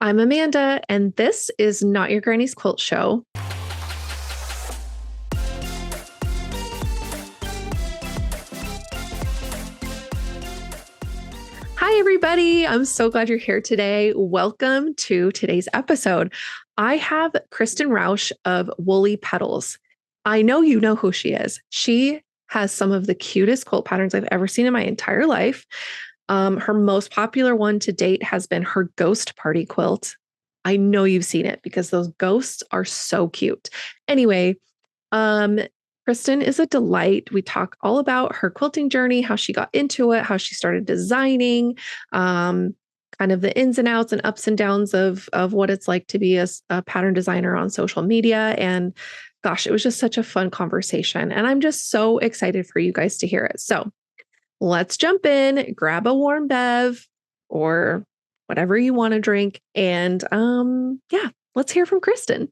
I'm Amanda, and this is Not Your Granny's Quilt Show. Hi, everybody. I'm so glad you're here today. Welcome to today's episode. I have Kristin Rauch of Woolly Petals. I know you know who she is. She has some of the cutest quilt patterns I've ever seen in my entire life. Her most popular one to date has been her ghost party quilt. I know you've seen it because those ghosts are so cute. Anyway, Kristin is a delight. We talk all about her quilting journey, how she got into it, how she started designing, kind of the ins and outs and ups and downs of what it's like to be a pattern designer on social media. And gosh, it was just such a fun conversation. And I'm just so excited for you guys to hear it. So let's jump in, grab a warm bev or whatever you want to drink. And let's hear from Kristin.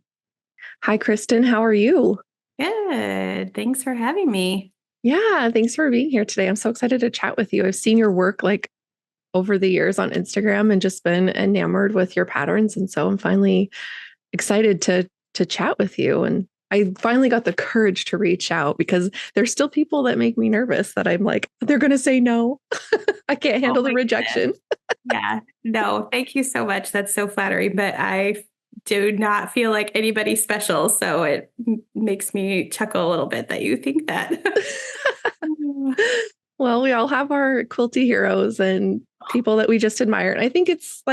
Hi, Kristin. How are you? Good. Thanks for having me. Yeah, thanks for being here today. I'm so excited to chat with you. I've seen your work like over the years on Instagram and just been enamored with your patterns. And so I'm finally excited to chat with you. And I finally got the courage to reach out because there's still people that make me nervous that I'm like, they're going to say no. I can't handle the rejection. Yeah, no, thank you so much. That's so flattering, but I do not feel like anybody special. So it makes me chuckle a little bit that you think that. Well, we all have our quilty heroes and people that we just admire. And I think it's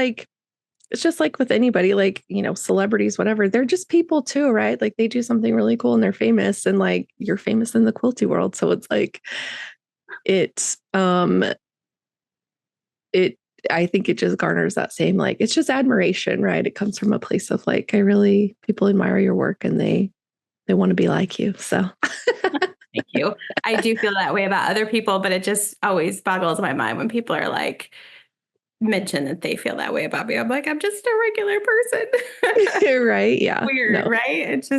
just like with anybody, like, you know, celebrities, whatever, they're just people too, right? Like they do something really cool and they're famous and like you're famous in the quilty world. So it's like, I think it just garners that same, like, it's just admiration, right? It comes from a place of like, people admire your work and they want to be like you. So thank you. I do feel that way about other people, but it just always boggles my mind when people are like, mention that they feel that way about me. I'm like, I'm just a regular person. Right. Yeah. Weird, right? It's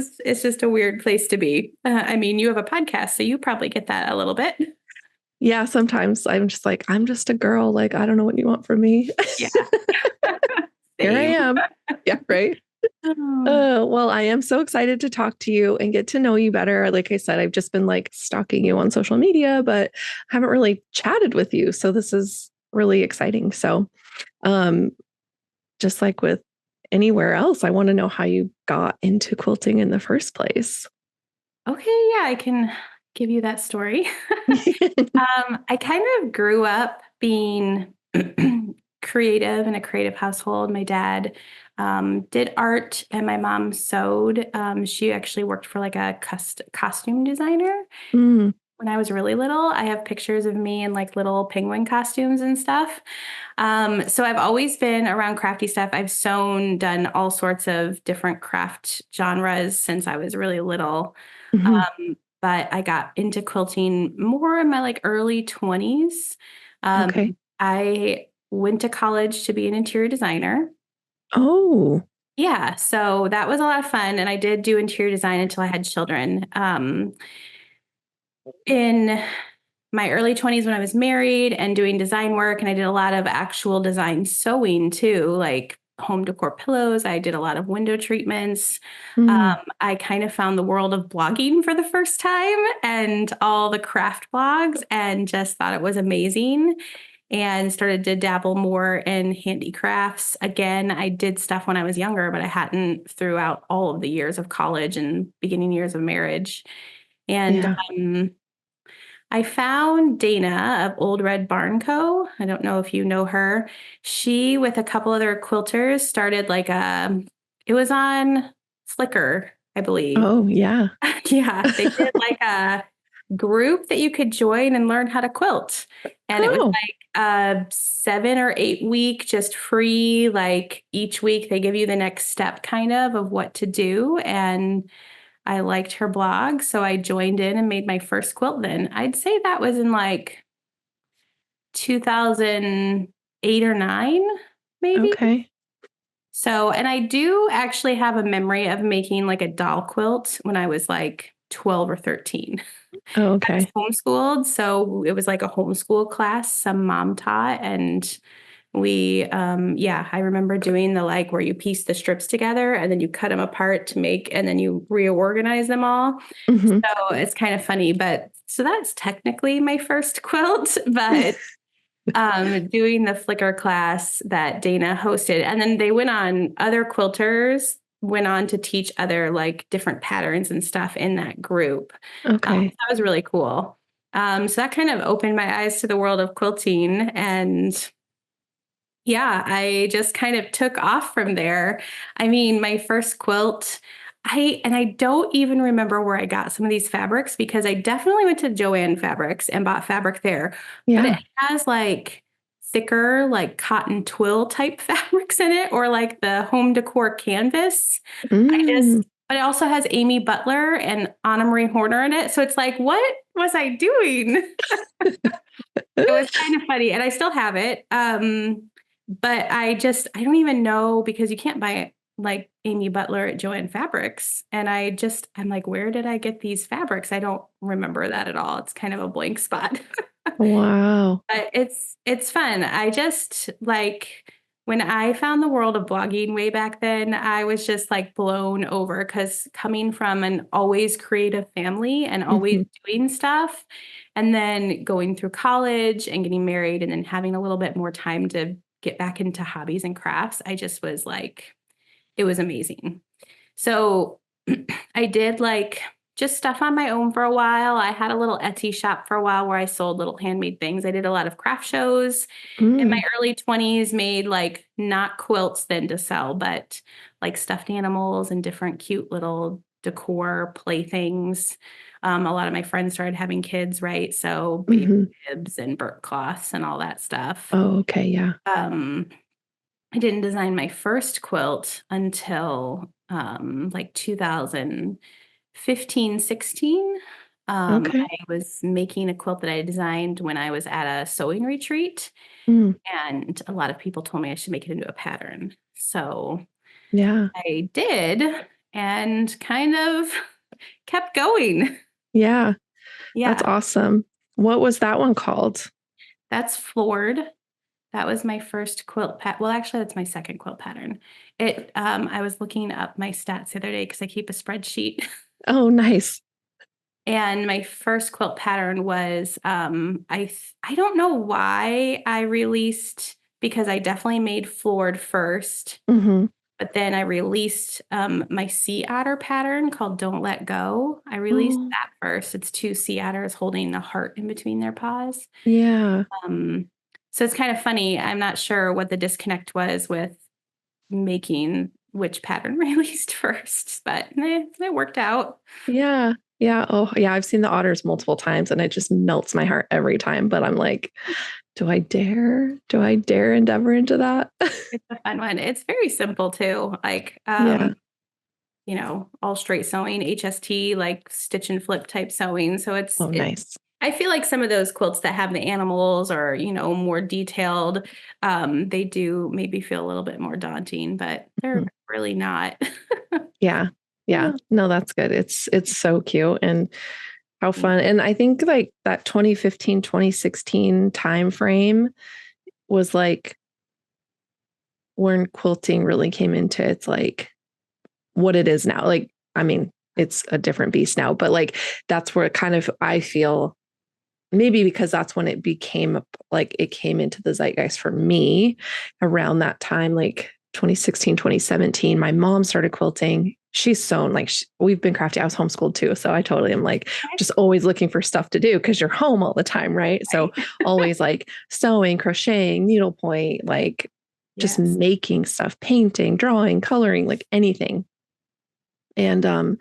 just a weird place to be. I mean, you have a podcast, so you probably get that a little bit. Yeah. Sometimes I'm just like, I'm just a girl. Like, I don't know what you want from me. Yeah. Here I am. Yeah. Right. Well, I am so excited to talk to you and get to know you better. Like I said, I've just been like stalking you on social media, but haven't really chatted with you. So this is really exciting. So, just like with anywhere else, I want to know how you got into quilting in the first place. Okay. Yeah, I can give you that story. I kind of grew up being creative in a creative household. My dad did art and my mom sewed. She actually worked for like a costume designer. When I was really little, I have pictures of me in like little penguin costumes and stuff. So I've always been around crafty stuff. I've sewn, done all sorts of different craft genres since I was really little. But I got into quilting more in my like early 20s. Okay. I went to college to be an interior designer. Oh. Yeah. So that was a lot of fun. And I did do interior design until I had children. In my early 20s when I was married and doing design work, and I did a lot of actual design sewing too, like home decor pillows. I did a lot of window treatments. I kind of found the world of blogging for the first time and all the craft blogs and just thought it was amazing and started to dabble more in handicrafts. Again, I did stuff when I was younger, but I hadn't throughout all of the years of college and beginning years of marriage. And I found Dana of Old Red Barn Co. I don't know if you know her. She, with a couple other quilters, started like it was on Flickr, I believe. Oh, yeah. Yeah, they did like a group that you could join and learn how to quilt. And it was like a 7 or 8 week, just free, like each week they give you the next step kind of what to do. And I liked her blog, so I joined in and made my first quilt then. I'd say that was in like 2008 or 9, maybe. Okay. So, and I do actually have a memory of making like a doll quilt when I was like 12 or 13. Oh, okay. I was homeschooled, so it was like a homeschool class some mom taught, and I remember doing the like where you piece the strips together and then you cut them apart to make, and then you reorganize them all. Mhm. So it's kind of funny, but so that's technically my first quilt, but doing the Flickr class that Dana hosted, and then they went on, other quilters went on to teach other like different patterns and stuff in that group. Okay. That was really cool. So that kind of opened my eyes to the world of quilting, and yeah, I just kind of took off from there. I mean, my first quilt, I don't even remember where I got some of these fabrics because I definitely went to Joann Fabrics and bought fabric there, but it Yeah. has like thicker, like cotton twill type fabrics in it, or like the home decor canvas. Mm. But it also has Amy Butler and Anna Marie Horner in it. So it's like, what was I doing? It was kind of funny, and I still have it. But I don't even know, because you can't buy like Amy Butler at Joann Fabrics. And I'm like, where did I get these fabrics? I don't remember that at all. It's kind of a blank spot. Wow. But it's fun. I just like, when I found the world of blogging way back then, I was just like blown over, because coming from an always creative family and always Mhm. doing stuff, and then going through college and getting married and then having a little bit more time to get back into hobbies and crafts, I just was like, it was amazing. So I did like just stuff on my own for a while. I had a little Etsy shop for a while where I sold little handmade things. I did a lot of craft shows in my Mm. early 20s, made like not quilts then to sell, but like stuffed animals and different cute little decor playthings. A lot of my friends started having kids, right? So baby Mhm. bibs and burp cloths and all that stuff. Oh, okay. Yeah. Um, I didn't design my first quilt until like 2015, 16. Okay. I was making a quilt that I designed when I was at a sewing retreat, Mm. and a lot of people told me I should make it into a pattern. So Yeah. I did, and kind of kept going. Yeah. That's Yeah, awesome. What was that one called? that's floored. That was my first quilt well, actually, that's my second quilt pattern. I was looking up my stats the other day because I keep a spreadsheet. Oh, nice. And my first quilt pattern was, I don't know why I released, because I definitely made floored first, Hmm. but then I released my sea otter pattern called Don't Let Go. I released Oh, that first. It's two sea otters holding a heart in between their paws. yeah. Um, so it's kind of funny. I'm not sure what the disconnect was with making which pattern released first, but it worked out. Yeah. Yeah. Oh, yeah. I've seen the otters multiple times and it just melts my heart every time. But I'm like, do I dare? Do I dare endeavor into that? It's a fun one. It's very simple too. Like, Yeah. all straight sewing, HST, like stitch and flip type sewing. So Oh, nice. I feel like some of those quilts that have the animals, or, more detailed, they do maybe feel a little bit more daunting, but they're Mhm. really not. Yeah. Yeah. Yeah. No, that's good. It's so cute and how fun. And I think like that 2015, 2016 time frame was like when quilting really came into its like what it is now. Like, I mean, it's a different beast now, but like that's where it kind of I feel maybe because that's when it became like it came into the zeitgeist for me around that time, like 2016, 2017. My mom started quilting. She's sewn like we've been crafty. I was homeschooled too. So I totally am like just always looking for stuff to do because you're home all the time. Right. So Right. always like sewing, crocheting, needlepoint, like just Yes. making stuff, painting, drawing, coloring, like anything. And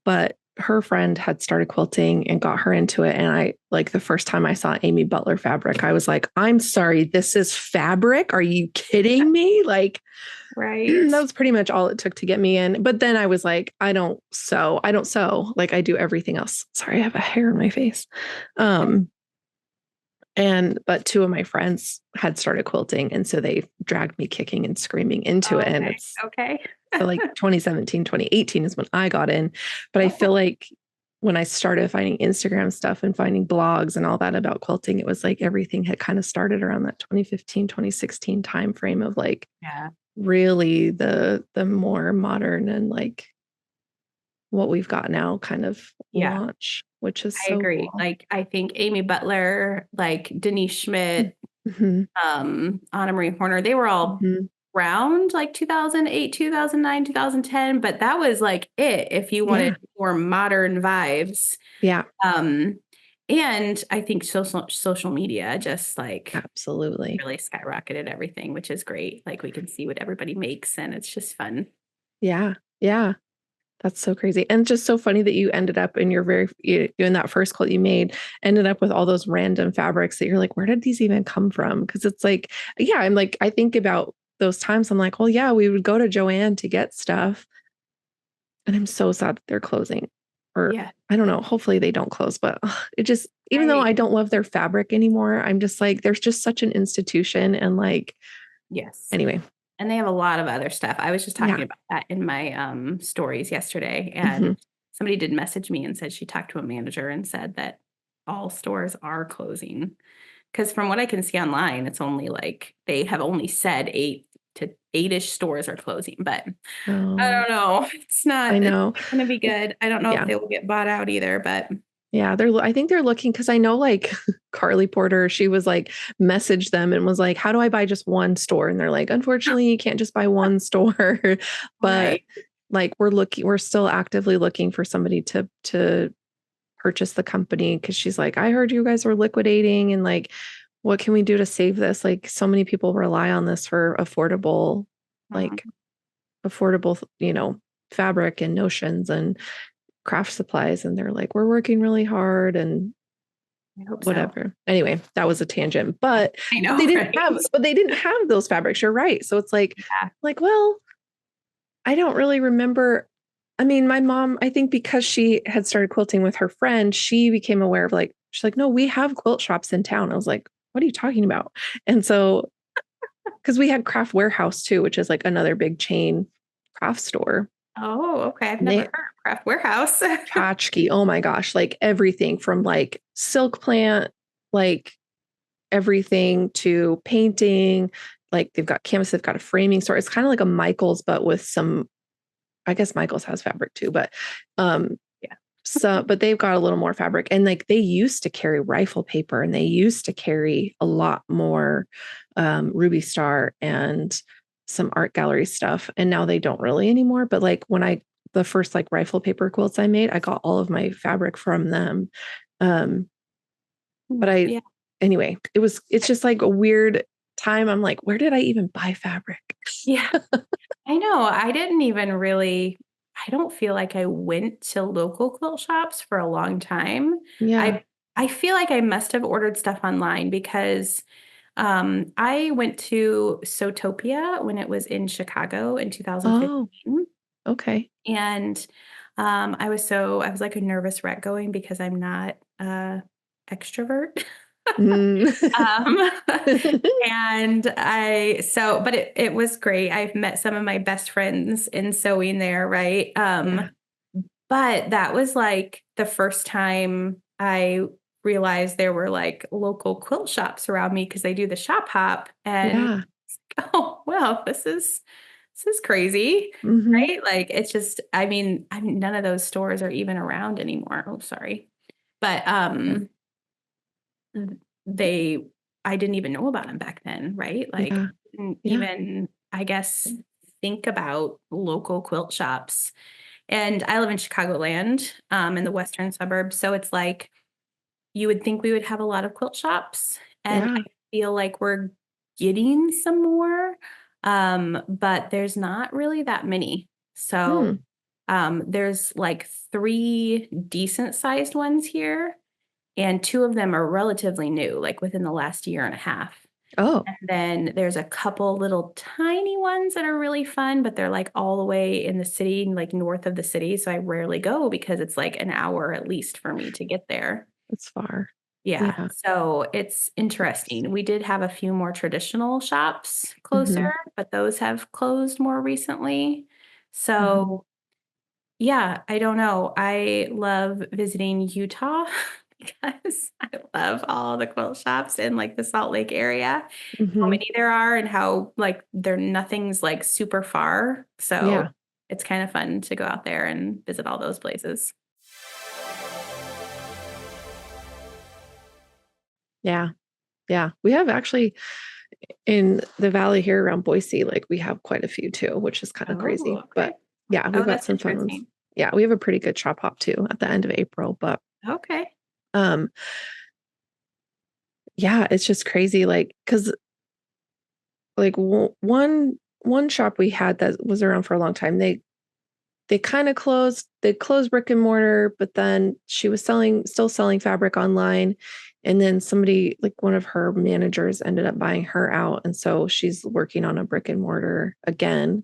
but her friend had started quilting and got her into it. And I like the first time I saw Amy Butler fabric, I was like, I'm sorry, this is fabric. Are you kidding me? Like Right. that was pretty much all it took to get me in. But then I was like, I don't sew. I don't sew. Like I do everything else. Sorry, I have a hair in my face. Um, but two of my friends had started quilting. And so they dragged me kicking and screaming into it. And Okay. it's Okay. so like 2017, 2018 is when I got in. But I feel like when I started finding Instagram stuff and finding blogs and all that about quilting, it was like everything had kind of started around that 2015, 2016 time frame of like really the more modern and like what we've got now kind of launch, which is I so agree. cool. Like I think Amy Butler, like Denise Schmidt, Anna Marie Horner, they were all around like 2008, 2009, 2010, but that was like it if you wanted more modern vibes. Yeah. And I think social media just like absolutely really skyrocketed everything, which is great. Like we can see what everybody makes and it's just fun. Yeah. Yeah. That's so crazy. And just so funny that you ended up in doing that first quilt you made, ended up with all those random fabrics that you're like, where did these even come from? Because it's like, yeah, I'm like, I think about those times. I'm like, well, yeah, we would go to Joann to get stuff. And I'm so sad that they're closing. Or I don't know. Hopefully they don't close, but it just, even though I don't love their fabric anymore, I'm just like, there's just such an institution and like, anyway. And they have a lot of other stuff. I was just talking about that in my stories yesterday. And somebody did message me and said she talked to a manager and said that all stores are closing. Because from what I can see online, it's only like they have only said 8-ish stores are closing. But I don't know. It's not I know. It's going to be good. I don't know if they will get bought out either, but yeah, I think they're looking because I know like Carly Porter, she was like messaged them and was like, how do I buy just one store? And they're like, unfortunately, you can't just buy one store. But like we're still actively looking for somebody to purchase the company because she's like, I heard you guys were liquidating and like, what can we do to save this? Like so many people rely on this for affordable, fabric and notions and craft supplies, and they're like, we're working really hard and whatever. So. Anyway, that was a tangent, but I know, they didn't have those fabrics. You're right. So it's like, well, I don't really remember. I mean, my mom, I think because she had started quilting with her friend, she became aware of like, she's like, no, we have quilt shops in town. I was like, what are you talking about? And so, because we had Craft Warehouse too, which is like another big chain craft store. Oh, okay. I've never heard of Craft Warehouse. Tchotchke. Oh my gosh. Like everything from like silk plant, like everything to painting. Like they've got canvas, they've got a framing store. It's kind of like a Michael's, but with some, I guess Michael's has fabric too, but so, but they've got a little more fabric. And like they used to carry rifle paper and they used to carry a lot more Ruby Star and some art gallery stuff. And now they don't really anymore. But like the first like rifle paper quilts I made, I got all of my fabric from them. But anyway, it's just like a weird time. I'm like, where did I even buy fabric? Yeah, I know. I don't feel like I went to local quilt shops for a long time. Yeah. I feel like I must have ordered stuff online because I went to Sewtopia when it was in Chicago in 2015. Oh, okay. And I was like a nervous wreck going because I'm not extrovert. But it was great. I've met some of my best friends in sewing there, right? But that was like the first time I realized there were like local quilt shops around me because they do the shop hop and oh well, this is crazy, right? Like it's just, I mean, none of those stores are even around anymore. Oh, sorry. But I didn't even know about them back then, right? Like didn't even, I guess, think about local quilt shops. And I live in Chicagoland, in the western suburbs. So it's like you would think we would have a lot of quilt shops. And I feel like we're getting some more. But there's not really that many. So there's like 3 decent sized ones here. And 2 of them are relatively new, like within the last year and a half. Oh. And then there's a couple little tiny ones that are really fun, but they're like all the way in the city, like north of the city. So I rarely go because it's like an hour at least for me to get there. It's far. Yeah. So it's interesting. We did have a few more traditional shops closer, but those have closed more recently. So Yeah, I don't know. I love visiting Utah because I love all the quilt shops in like the Salt Lake area. How Hmm. many there are and how like nothing's like super far. So Yeah. it's kind of fun to go out there and visit all those places. Yeah. Yeah. We have actually in the valley here around Boise, like we have quite a few too, which is kind of Oh, crazy. okay. But yeah, Oh, we've got that's some fun ones. interesting. Yeah, we have a pretty good shop hop too at the end of April. But Okay. um yeah, it's just crazy. Like, cause like one shop we had that was around for a long time, they kind of closed, they closed brick and mortar, but then she was still selling fabric online. And then somebody, like one of her managers, ended up buying her out. And so she's working on a brick and mortar again.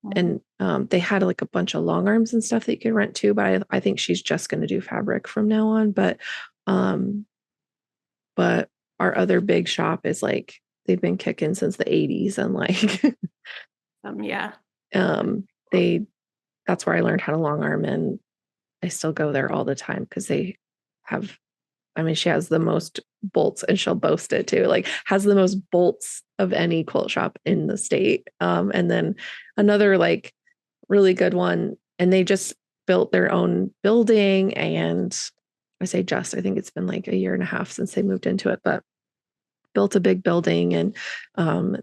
Mm. And they had like a bunch of long arms and stuff that you could rent too. But I think she's just going to do fabric from now on. Um, but our other big shop is like, they've been kicking since the 80s. And like, Yeah. um, they, that's where I learned how to long arm. And I still go there all the time because they have, I mean, she has the most bolts and she'll boast it too, like has the most bolts of any quilt shop in the state. And then another like really good one, and they just built their own building. And I say just, I think it's been like a year and a half since they moved into it, but built a big building. And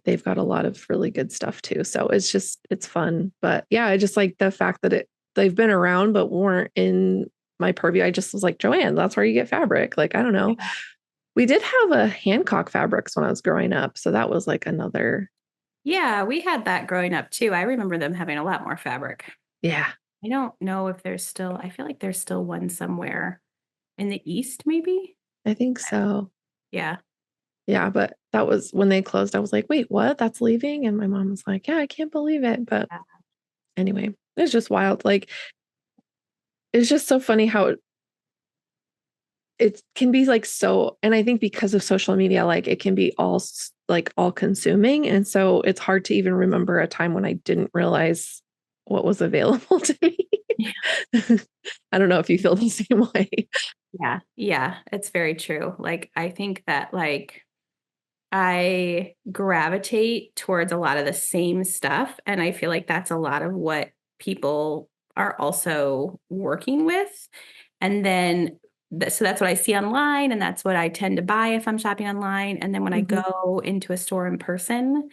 they've got a lot of really good stuff too. So it's fun. But yeah, I just like the fact that they've been around but weren't in my purview. I just was like, Joanne, that's where you get fabric. Like, I don't know. We did have a Hancock Fabrics when I was growing up. So that was like another, Yeah, we had that growing up too. I remember them having a lot more fabric. yeah, I don't know if there's still, I feel like there's still one somewhere in the East, maybe. I think so. Yeah. Yeah, but that was when they closed. I was like, wait, what? That's leaving? And my mom was like, yeah, I can't believe it. But Yeah. anyway, it's just wild. Like, it's just so funny how it can be like so, and I think because of social media, like it can be like all consuming. And so it's hard to even remember a time when I didn't realize what was available to me. Yeah. I don't know if you feel the same way. Yeah. Yeah. It's very true. Like, I think that, like, I gravitate towards a lot of the same stuff. And I feel like that's a lot of what people are also working with. And then, so that's what I see online. And that's what I tend to buy if I'm shopping online. And then when I Mhm, go into a store in person,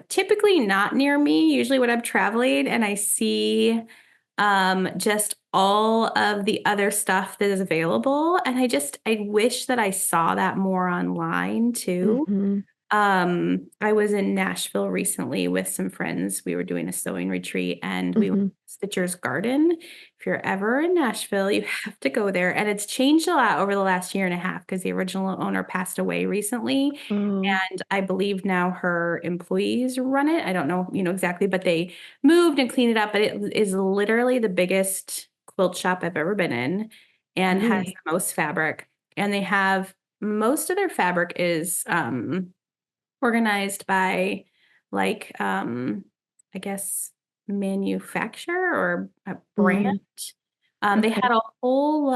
typically not near me, usually when I'm traveling and I see just all of the other stuff that is available. And I wish that I saw that more online too. mhm, I was in Nashville recently with some friends. We were doing a sewing retreat and we went mhm. to Stitcher's Garden. If you're ever in Nashville, you have to go there. And it's changed a lot over the last year and a half because the original owner passed away recently. Oh, And I believe now her employees run it. I don't know, exactly, but they moved and cleaned it up. But it is literally the biggest quilt shop I've ever been in and has really? the most fabric. And they have most of their fabric is organized by like I guess manufacturer or a brand. Mm, They okay. had a whole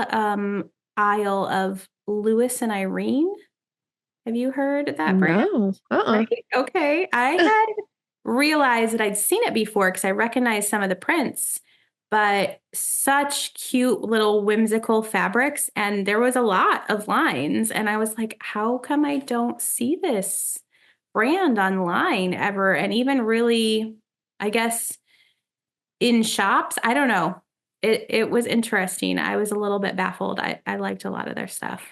aisle of Lewis and Irene. Have you heard of that brand? No. Uh-uh. Right. Okay. I had realized that I'd seen it before because I recognized some of the prints, but such cute little whimsical fabrics. And there was a lot of lines. And I was like, how come I don't see this brand online ever? And even really, I guess, in shops, I don't know. It was interesting. I was a little bit baffled. I liked a lot of their stuff.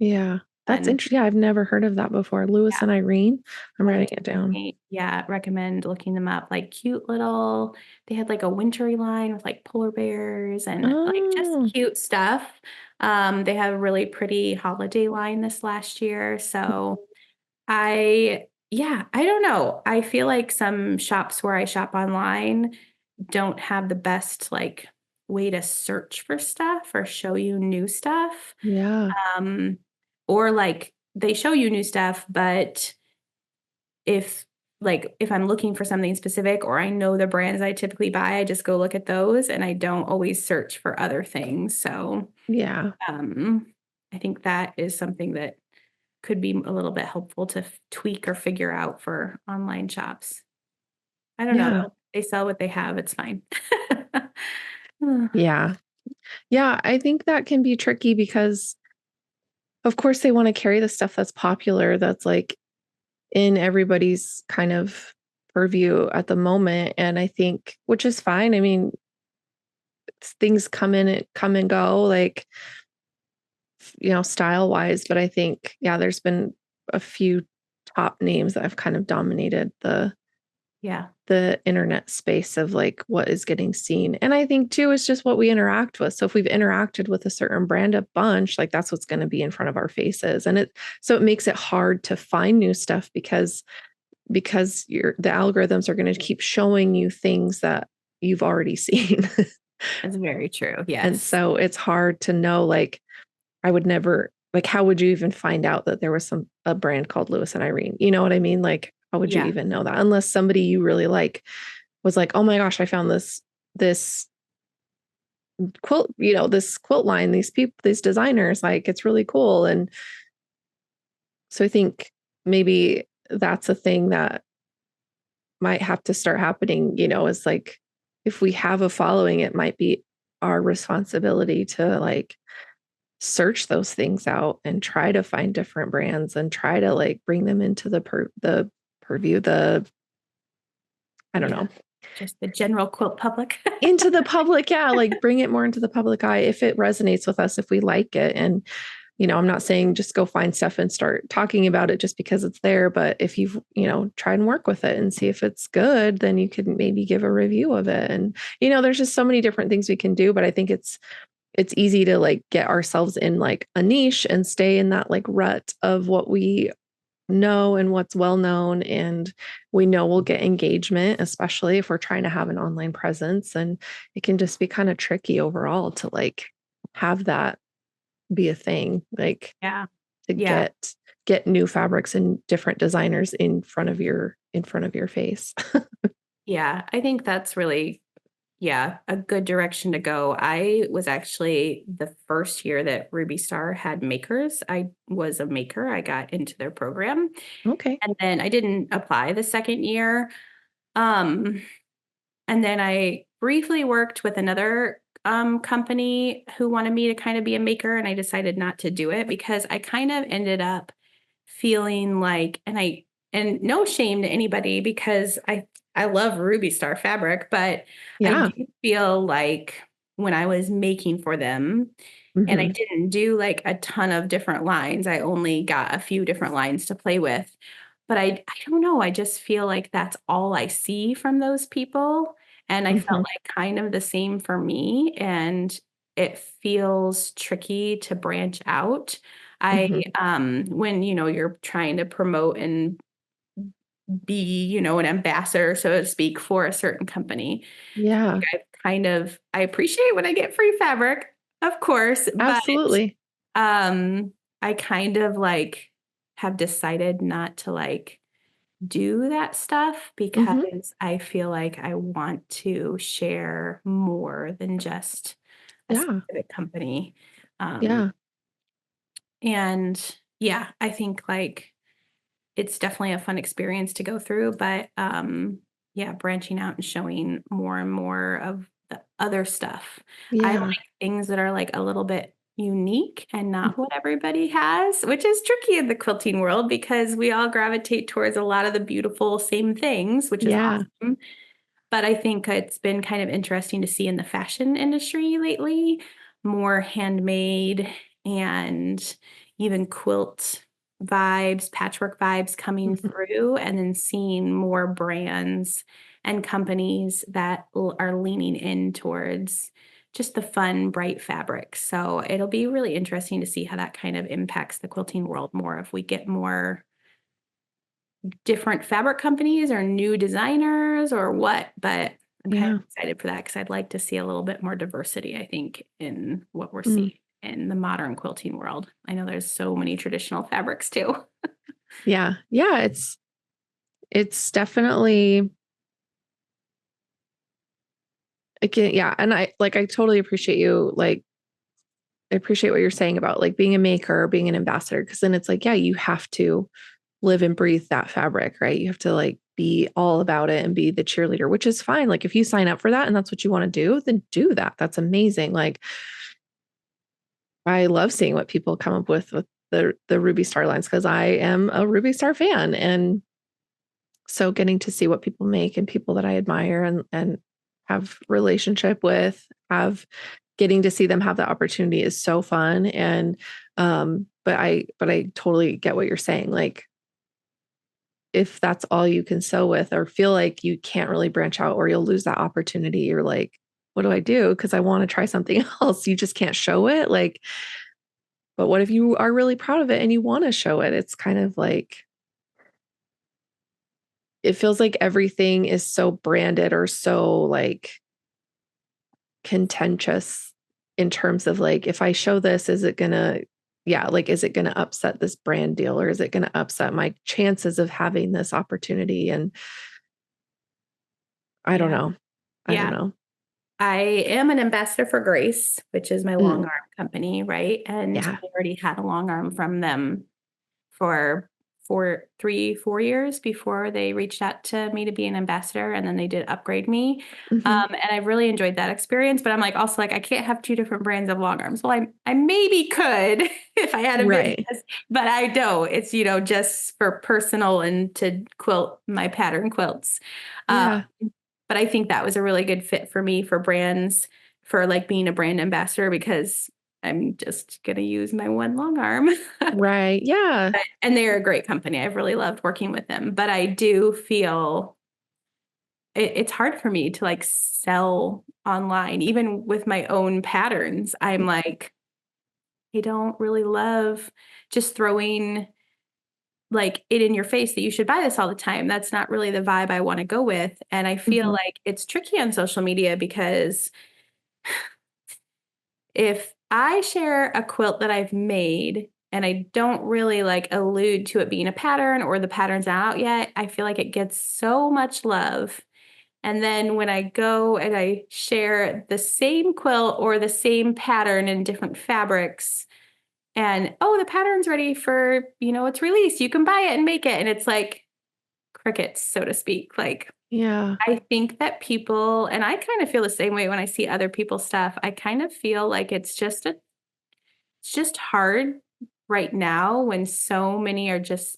Yeah. That's And interesting. Yeah, I've never heard of that before. yeah. Lewis and Irene. I'm I writing it down. yeah, recommend looking them up. Like cute little, they had like a wintry line with like polar bears and like just Oh. cute stuff. They had a really pretty holiday line this last year. So yeah, I don't know. I feel like some shops where I shop online don't have the best like way to search for stuff or show you new stuff. Yeah. Um, or like they show you new stuff, but if like if I'm looking for something specific or I know the brands I typically buy, I just go look at those and I don't always search for other things. So Yeah. um, I think that is something that could be a little bit helpful to tweak or figure out for online shops. I don't know Yeah. though. They sell what they have. It's fine. Yeah. Yeah. I think that can be tricky because, of course, they want to carry the stuff that's popular, that's like in everybody's kind of purview at the moment. And I think, which is fine. I mean, things come in and come and go, like, style wise. But I think, yeah, there's been a few top names that have kind of dominated Yeah. the internet space of like what is getting seen. And I think too, it's just what we interact with. So if we've interacted with a certain brand a bunch, like that's what's going to be in front of our faces. And it makes it hard to find new stuff because the algorithms are going to keep showing you things that you've already seen. That's very true. And Yes. so it's hard to know, like, I would never, like, how would you even find out that there was a brand called Lewis and Irene? You know what I mean? Like, how would you Yeah. even know that unless somebody you really like was like, oh my gosh, I found this quilt, this quilt line, these people, these designers, like it's really cool. And so I think maybe that's a thing that might have to start happening, is like if we have a following, it might be our responsibility to like search those things out and try to find different brands and try to like bring them into the purview, I don't Yeah. know, Just the general quilt public. into the public. Yeah. Like bring it more into the public eye if it resonates with us, if we like it. And, I'm not saying just go find stuff and start talking about it just because it's there. But if you've, try and work with it and see if it's good, then you could maybe give a review of it. And, there's just so many different things we can do. But I think it's easy to like get ourselves in like a niche and stay in that like rut of what we know and what's well known, and we know we'll get engagement, especially if we're trying to have an online presence. And it can just be kind of tricky overall to like have that be a thing, like Yeah. to Yeah. get new fabrics and different designers in front of your face. Yeah. I think that's really, yeah, a good direction to go. I was actually the first year that Ruby Star had makers. I was a maker. I got into their program Okay. and then I didn't apply the second year. Um, and then I briefly worked with another company who wanted me to kind of be a maker, and I decided not to do it because I kind of ended up feeling like, and no shame to anybody because I love Ruby Star fabric, but I Yeah. do feel like when I was making for them and I Hmm. didn't do like a ton of different lines, I only got a few different lines to play with. But I don't know, I just feel like that's all I see from those people. And I felt Hmm. like kind of the same for me. And it feels tricky to branch out. I Hmm. when you're trying to promote and be, an ambassador, so to speak, for a certain company. Yeah. I appreciate when I get free fabric, of course, but Absolutely. um I kind of like have decided not to like do that stuff Hmm. because I feel like I want to share more than just a Yeah. specific company. Um, Yeah. and yeah, I think like it's definitely a fun experience to go through, but yeah, branching out and showing more and more of the other stuff. I like Yeah. things that are like a little bit unique and not what everybody has, which is tricky in the quilting world because we all gravitate towards a lot of the beautiful same things, which is Yeah. awesome. But I think it's been kind of interesting to see in the fashion industry lately, more handmade and even quilt vibes, patchwork vibes coming Mhm. through, and then seeing more brands and companies that are leaning in towards just the fun, bright fabric. So it'll be really interesting to see how that kind of impacts the quilting world more if we get more different fabric companies or new designers or what, but I'm kind Yeah. of excited for that because I'd like to see a little bit more diversity, I think, in what we're Mm. seeing in the modern quilting world. I know there's so many traditional fabrics too. Yeah. Yeah. It's definitely, again, yeah. And I totally appreciate you. Like, I appreciate what you're saying about like being a maker, being an ambassador, because then it's like, yeah, you have to live and breathe that fabric, right? You have to like be all about it and be the cheerleader, which is fine. Like if you sign up for that and that's what you want to do, then do that. That's amazing. Like I love seeing what people come up with the Ruby Star lines because I am a Ruby Star fan. And so getting to see what people make and people that I admire and have relationship with, have getting to see them have the opportunity is so fun. And but I totally get what you're saying. Like if that's all you can sew with or feel like you can't really branch out or you'll lose that opportunity, you're like, what do I do? Because I want to try something else. You just can't show it. Like, but what if you are really proud of it and you want to show it? It's kind of like, it feels like everything is so branded or so like contentious in terms of like, if I show this, is it gonna, yeah, like, is it gonna upset this brand deal or is it gonna upset my chances of having this opportunity? And I don't Yeah. know. I don't Yeah. know. I am an ambassador for Grace, which is my long Mm, arm company, right? And yeah. I already had a long arm from them for 4 years before they reached out to me to be an ambassador, and then they did upgrade me. Hmm. And I really enjoyed that experience, but I'm like also like I can't have two different brands of long arms. Well, I maybe could if I had a Right. business, but I don't. It's just for personal and to quilt my pattern quilts. Um, Yeah. but I think that was a really good fit for me for brands, for like being a brand ambassador because I'm just gonna use my one long arm. Right. Yeah. And they're a great company. I've really loved working with them, but I do feel it's hard for me to like sell online, even with my own patterns. I'm like, I don't really love just throwing like it in your face that you should buy this all the time. That's not really the vibe I want to go with. And I feel Hmm. like it's tricky on social media because if I share a quilt that I've made and I don't really like allude to it being a pattern or the pattern's not out yet, I feel like it gets so much love. And then when I go and I share the same quilt or the same pattern in different fabrics, and oh, the pattern's ready for, it's released. You can buy it and make it. And it's like crickets, so to speak. Like Yeah. I think that people, and I kind of feel the same way when I see other people's stuff. I kind of feel like it's just hard right now when so many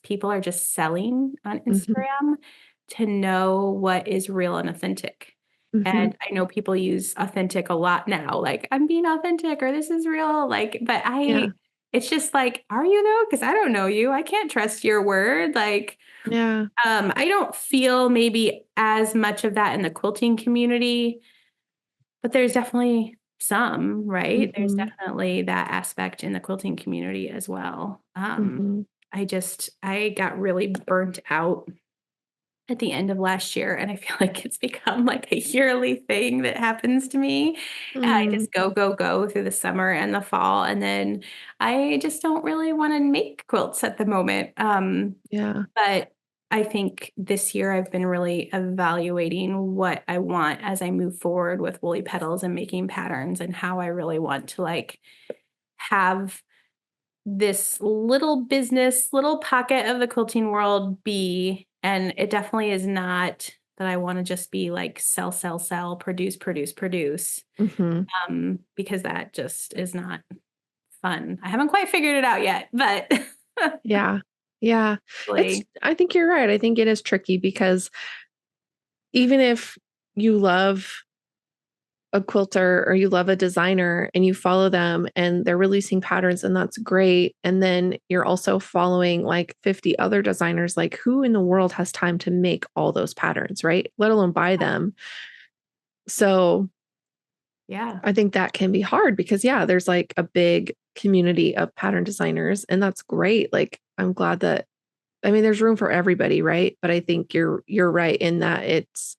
people are just selling on Hmm. Instagram to know what is real and authentic. Hmm. And I know people use authentic a lot now, like I'm being authentic or this is real. Like, but Yeah. it's just like, are you though? Because I don't know you. I can't trust your word. Like, Yeah. I don't feel maybe as much of that in the quilting community, but there's definitely some, right? There's Hmm. definitely that aspect in the quilting community as well. Hmm. I got really burnt out at the end of last year, and I feel like it's become like a yearly thing that happens to me. I Mm, just go, go, go through the summer and the fall, and then I just don't really want to make quilts at the moment. yeah. But I think this year I've been really evaluating what I want as I move forward with Woolly Petals and making patterns and how I really want to like have this little business, little pocket of the quilting world be. And it definitely is not that I want to just be like sell, sell, sell, produce, produce, produce. Hmm. Because that just is not fun. I haven't quite figured it out yet, but Yeah. Yeah. hopefully, I think you're right. I think it is tricky because even if you love a quilter or you love a designer and you follow them and they're releasing patterns and that's great. And then you're also following like 50 other designers, like who in the world has time to make all those patterns, right? Let alone buy them. So yeah. I think that can be hard because yeah, there's like a big community of pattern designers and that's great. Like I'm glad that I mean there's room for everybody, right? But I think you're right in that it's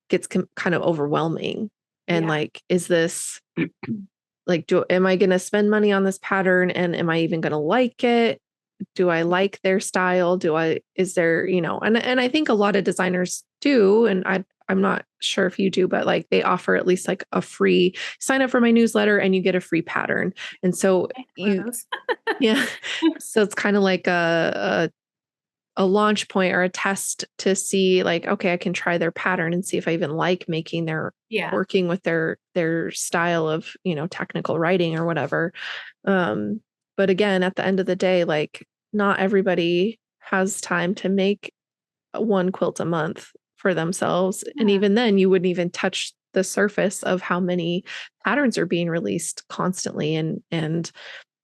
gets kind of overwhelming. And Yeah. like is this like am I going to spend money on this pattern and am I even going to like it? do I like their style? Is there, and I think a lot of designers do, and I'm not sure if you do, but like they offer at least like a free sign up for my newsletter and you get a free pattern. And so yeah, so it's kind of like a launch point or a test to see like, okay, I can try their pattern and see if I even like making working with their style of, technical writing or whatever. But again, at the end of the day, like not everybody has time to make one quilt a month for themselves. And even then you wouldn't even touch the surface of how many patterns are being released constantly. And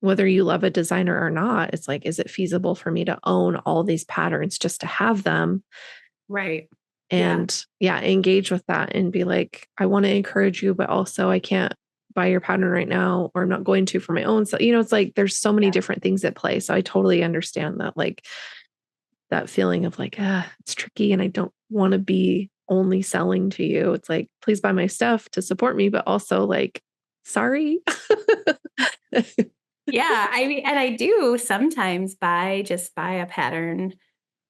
whether you love a designer or not, it's like, is it feasible for me to own all these patterns just to have them? Right. And engage with that and be like, I want to encourage you, but also I can't buy your pattern right now, or I'm not going to for my own. So, it's like, there's so many different things at play. So I totally understand that, like that feeling of like, it's tricky and I don't want to be only selling to you. It's like, please buy my stuff to support me, but also like, sorry. Yeah. I mean, and I do sometimes buy a pattern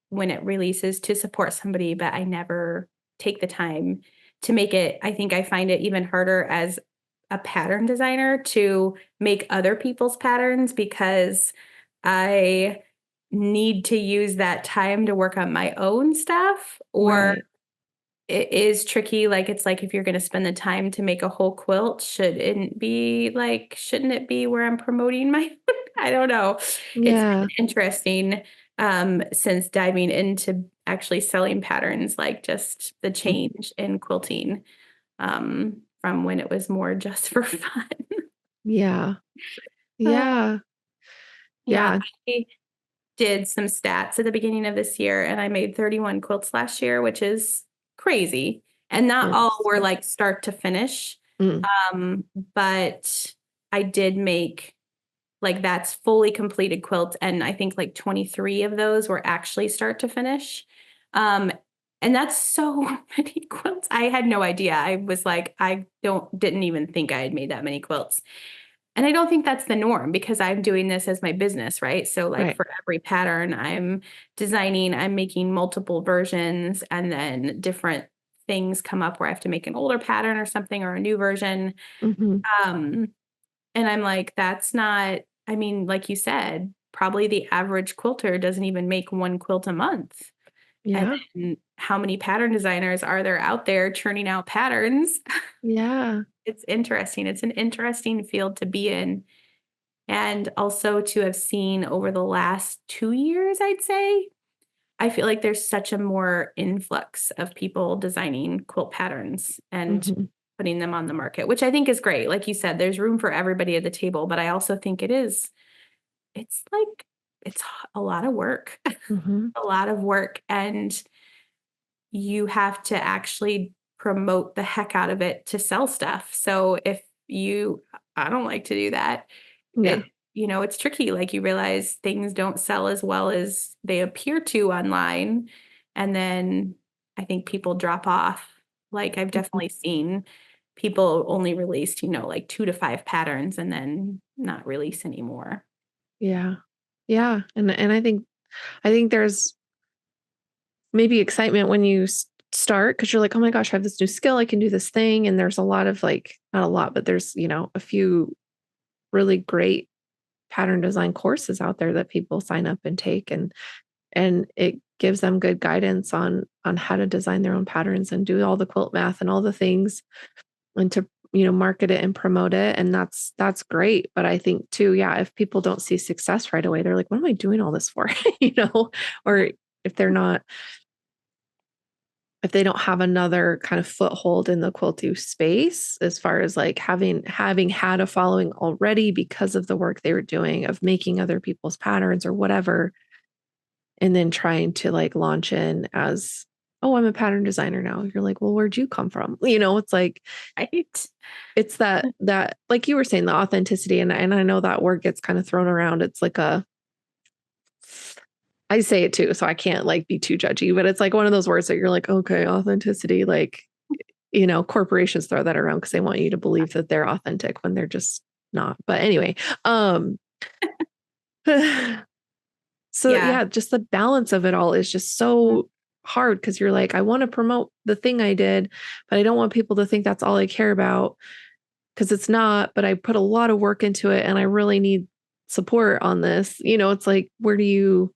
when it releases to support somebody, but I never take the time to make it. I think I find it even harder as a pattern designer to make other people's patterns because I need to use that time to work on my own stuff, or it is tricky. Like, it's like, if you're going to spend the time to make a whole quilt, shouldn't it be where I'm promoting my, I don't know. It's Yeah. been interesting since diving into actually selling patterns, like just the change in quilting from when it was more just for fun. Yeah. Uh, Yeah. yeah. Yeah. I did some stats at the beginning of this year and I made 31 quilts last year, which is crazy. And not all were like start to finish. Mm. But I did make like that's fully completed quilts. And I think like 23 of those were actually start to finish. Um, and that's so many quilts. I had no idea. I was like, didn't even think I had made that many quilts. And I don't think that's the norm because I'm doing this as my business, right? So like for every pattern I'm designing, I'm making multiple versions, and then different things come up where I have to make an older pattern or something or a new version. Um, and I'm like, that's not, I mean, like you said, probably the average quilter doesn't even make one quilt a month. And Yeah. then how many pattern designers are there out there churning out patterns? Yeah. It's interesting. It's an interesting field to be in. And also to have seen over the last 2 years, I'd say, I feel like there's such a more influx of people designing quilt patterns and putting them on the market, which I think is great. Like you said, there's room for everybody at the table, but I also think it's like, it's a lot of work, a lot of work. And you have to actually promote the heck out of it to sell stuff. So I don't like to do that. Yeah. It's tricky. Like, you realize things don't sell as well as they appear to online. And then I think people drop off. Like, I've definitely seen people only released, like 2 to 5 patterns and then not release anymore. Yeah. Yeah. And I think there's maybe excitement when you start because you're like, oh my gosh, I have this new skill. I can do this thing. And there's a lot of like, not a lot, but there's, a few really great pattern design courses out there that people sign up and take. And it gives them good guidance on how to design their own patterns and do all the quilt math and all the things and to, market it and promote it. And that's great. But I think too, yeah, if people don't see success right away, they're like, what am I doing all this for? Or if if they don't have another kind of foothold in the quilty space, as far as like having had a following already because of the work they were doing of making other people's patterns or whatever, and then trying to like launch in as, oh, I'm a pattern designer now. You're like, well, where'd you come from? It's like, Right. it's that like you were saying, the authenticity. And I know that word gets kind of thrown around. It's like I say it too, so I can't like be too judgy, but it's like one of those words that you're like, okay, authenticity, like, corporations throw that around because they want you to believe that they're authentic when they're just not. But anyway, So Yeah. yeah, just the balance of it all is just Mhm. so hard because you're like, I want to promote the thing I did, but I don't want people to think that's all I care about because it's not, but I put a lot of work into it and I really need support on this. It's like, where do you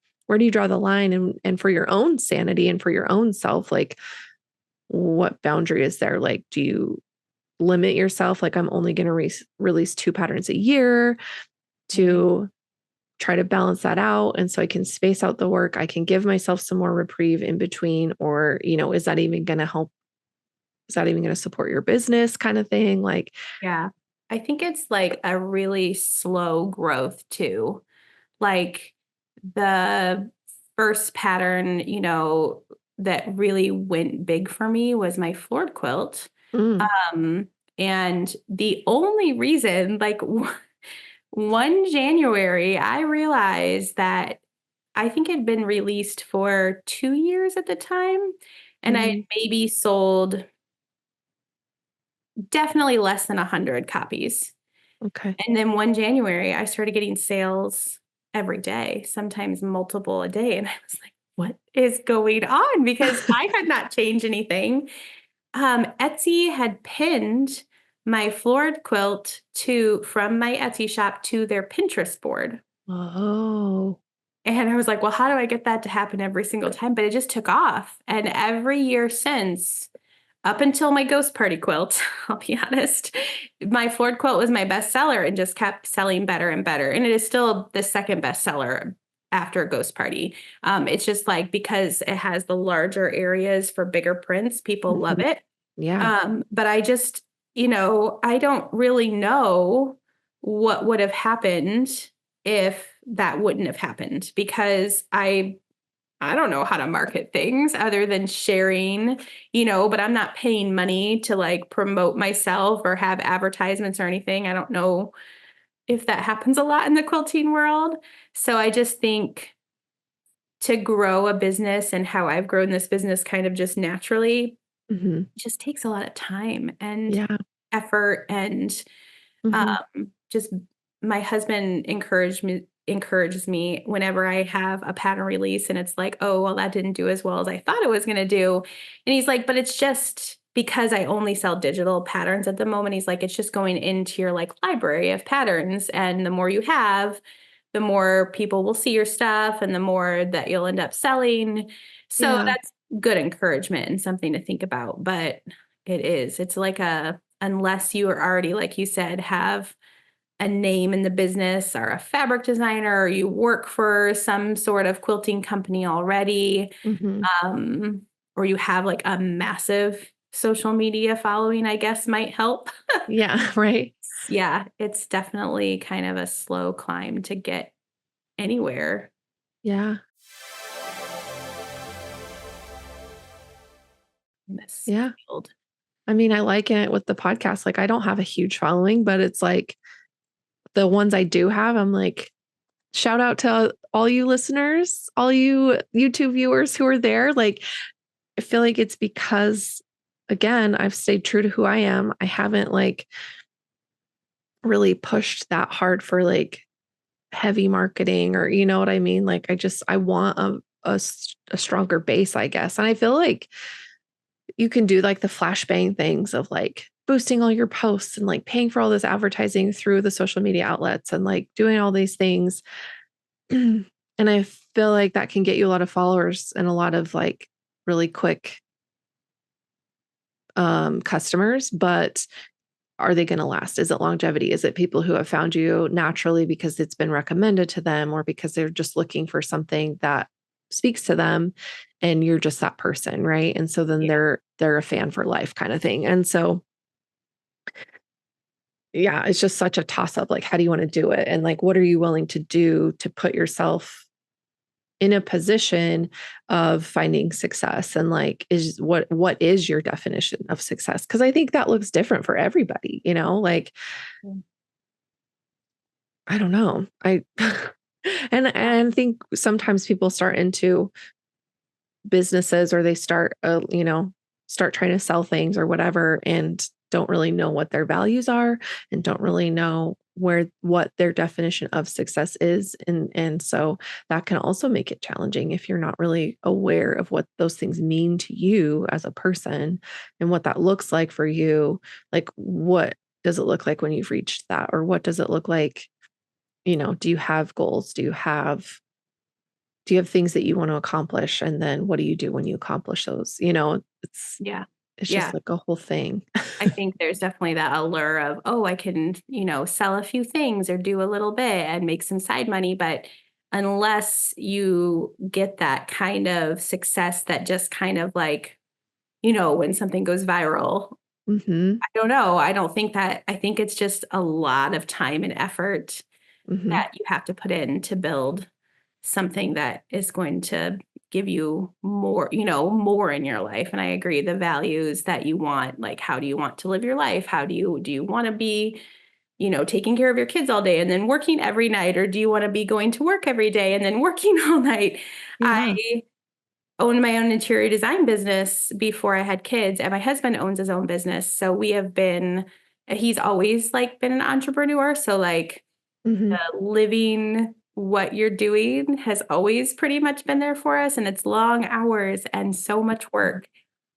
draw the line? And for your own sanity and for your own self, like what boundary is there? Like, do you limit yourself? Like, I'm only going to release 2 patterns a year Right. to try to balance that out. And so I can space out the work. I can give myself some more reprieve in between, or, is that even going to help? Is that even going to support your business kind of thing? Like, Yeah. I think it's like a really slow growth too. Like the first pattern, that really went big for me was my floored quilt. mm, Um, and the only reason, like one January, I realized that I think it had been released for 2 years at the time. And I had mhm, maybe sold definitely less than 100 copies. okay. And then one January, I started getting sales every day, sometimes multiple a day. And I was like, what is going on? Because I had not changed anything. Etsy had pinned my floored quilt from my Etsy shop to their Pinterest board. Oh, And I was like, well, how do I get that to happen every single time? But it just took off. And every year since, up until my ghost party quilt, I'll be honest, my floored quilt was my best seller and just kept selling better and better. And it is still the second best seller after ghost party. It's just like because it has the larger areas for bigger prints, people love mhm, it. yeah. But I just, I don't really know what would have happened if that wouldn't have happened because I don't know how to market things other than sharing, but I'm not paying money to like promote myself or have advertisements or anything. I don't know if that happens a lot in the quilting world. So I just think to grow a business and how I've grown this business kind of just naturally Mhm, just takes a lot of time and yeah. effort and Mhm, just my husband encourages me whenever I have a pattern release and it's like, oh, well, that didn't do as well as I thought it was going to do. And he's like, but it's just because I only sell digital patterns at the moment. He's like, it's just going into your like library of patterns. And the more you have, the more people will see your stuff and the more that you'll end up selling. So yeah. that's good encouragement and something to think about. But it's like unless you are already, like you said, have a name in the business or a fabric designer or you work for some sort of quilting company already, Mhm, um, or you have like a massive social media following, I guess might help. yeah, right. Yeah, it's definitely kind of a slow climb to get anywhere Yeah, in this yeah. field. I mean, I liken it with the podcast. Like, I don't have a huge following, but it's like the ones I do have, I'm like, shout out to all you listeners, all you YouTube viewers who are there. Like, I feel like it's because, again, I've stayed true to who I am. I haven't like really pushed that hard for like heavy marketing or, you know what I mean? Like, I want a stronger base, I guess. And I feel like you can do like the flashbang things of like boosting all your posts and like paying for all this advertising through the social media outlets and like doing all these things. And I feel like that can get you a lot of followers and a lot of like really quick customers, but are they going to last? Is it longevity? Is it people who have found you naturally because it's been recommended to them or because they're just looking for something that speaks to them and you're just that person, right? And so then Yeah. they're a fan for life kind of thing. And so yeah, it's just such a toss up like how do you want to do it and like what are you willing to do to put yourself in a position of finding success and like is what is your definition of success because I think that looks different for everybody, like Mm. I don't know. I Yeah. and think sometimes people start into businesses or they start start trying to sell things or whatever and don't really know what their values are and don't really know where what their definition of success is. And so that can also make it challenging if you're not really aware of what those things mean to you as a person and what that looks like for you. Like, what does it look like when you've reached that? Or what does it look like? Do you have goals? Do you have things that you want to accomplish? And then what do you do when you accomplish those? It's Yeah. it's Yeah. just like a whole thing. I think there's definitely that allure of, oh, I can, sell a few things or do a little bit and make some side money. But unless you get that kind of success that just kind of like, when something goes viral, Hmm. I don't know. I think it's just a lot of time and effort Hmm. that you have to put in to build something that is going to give you more, more in your life. And I agree, the values that you want, like, how do you want to live your life? Do you want to be, taking care of your kids all day and then working every night? Or do you want to be going to work every day and then working all night? Yeah. I owned my own interior design business before I had kids, and my husband owns his own business. So he's always like been an entrepreneur. So like, Hmm. living what you're doing has always pretty much been there for us. And it's long hours and so much work.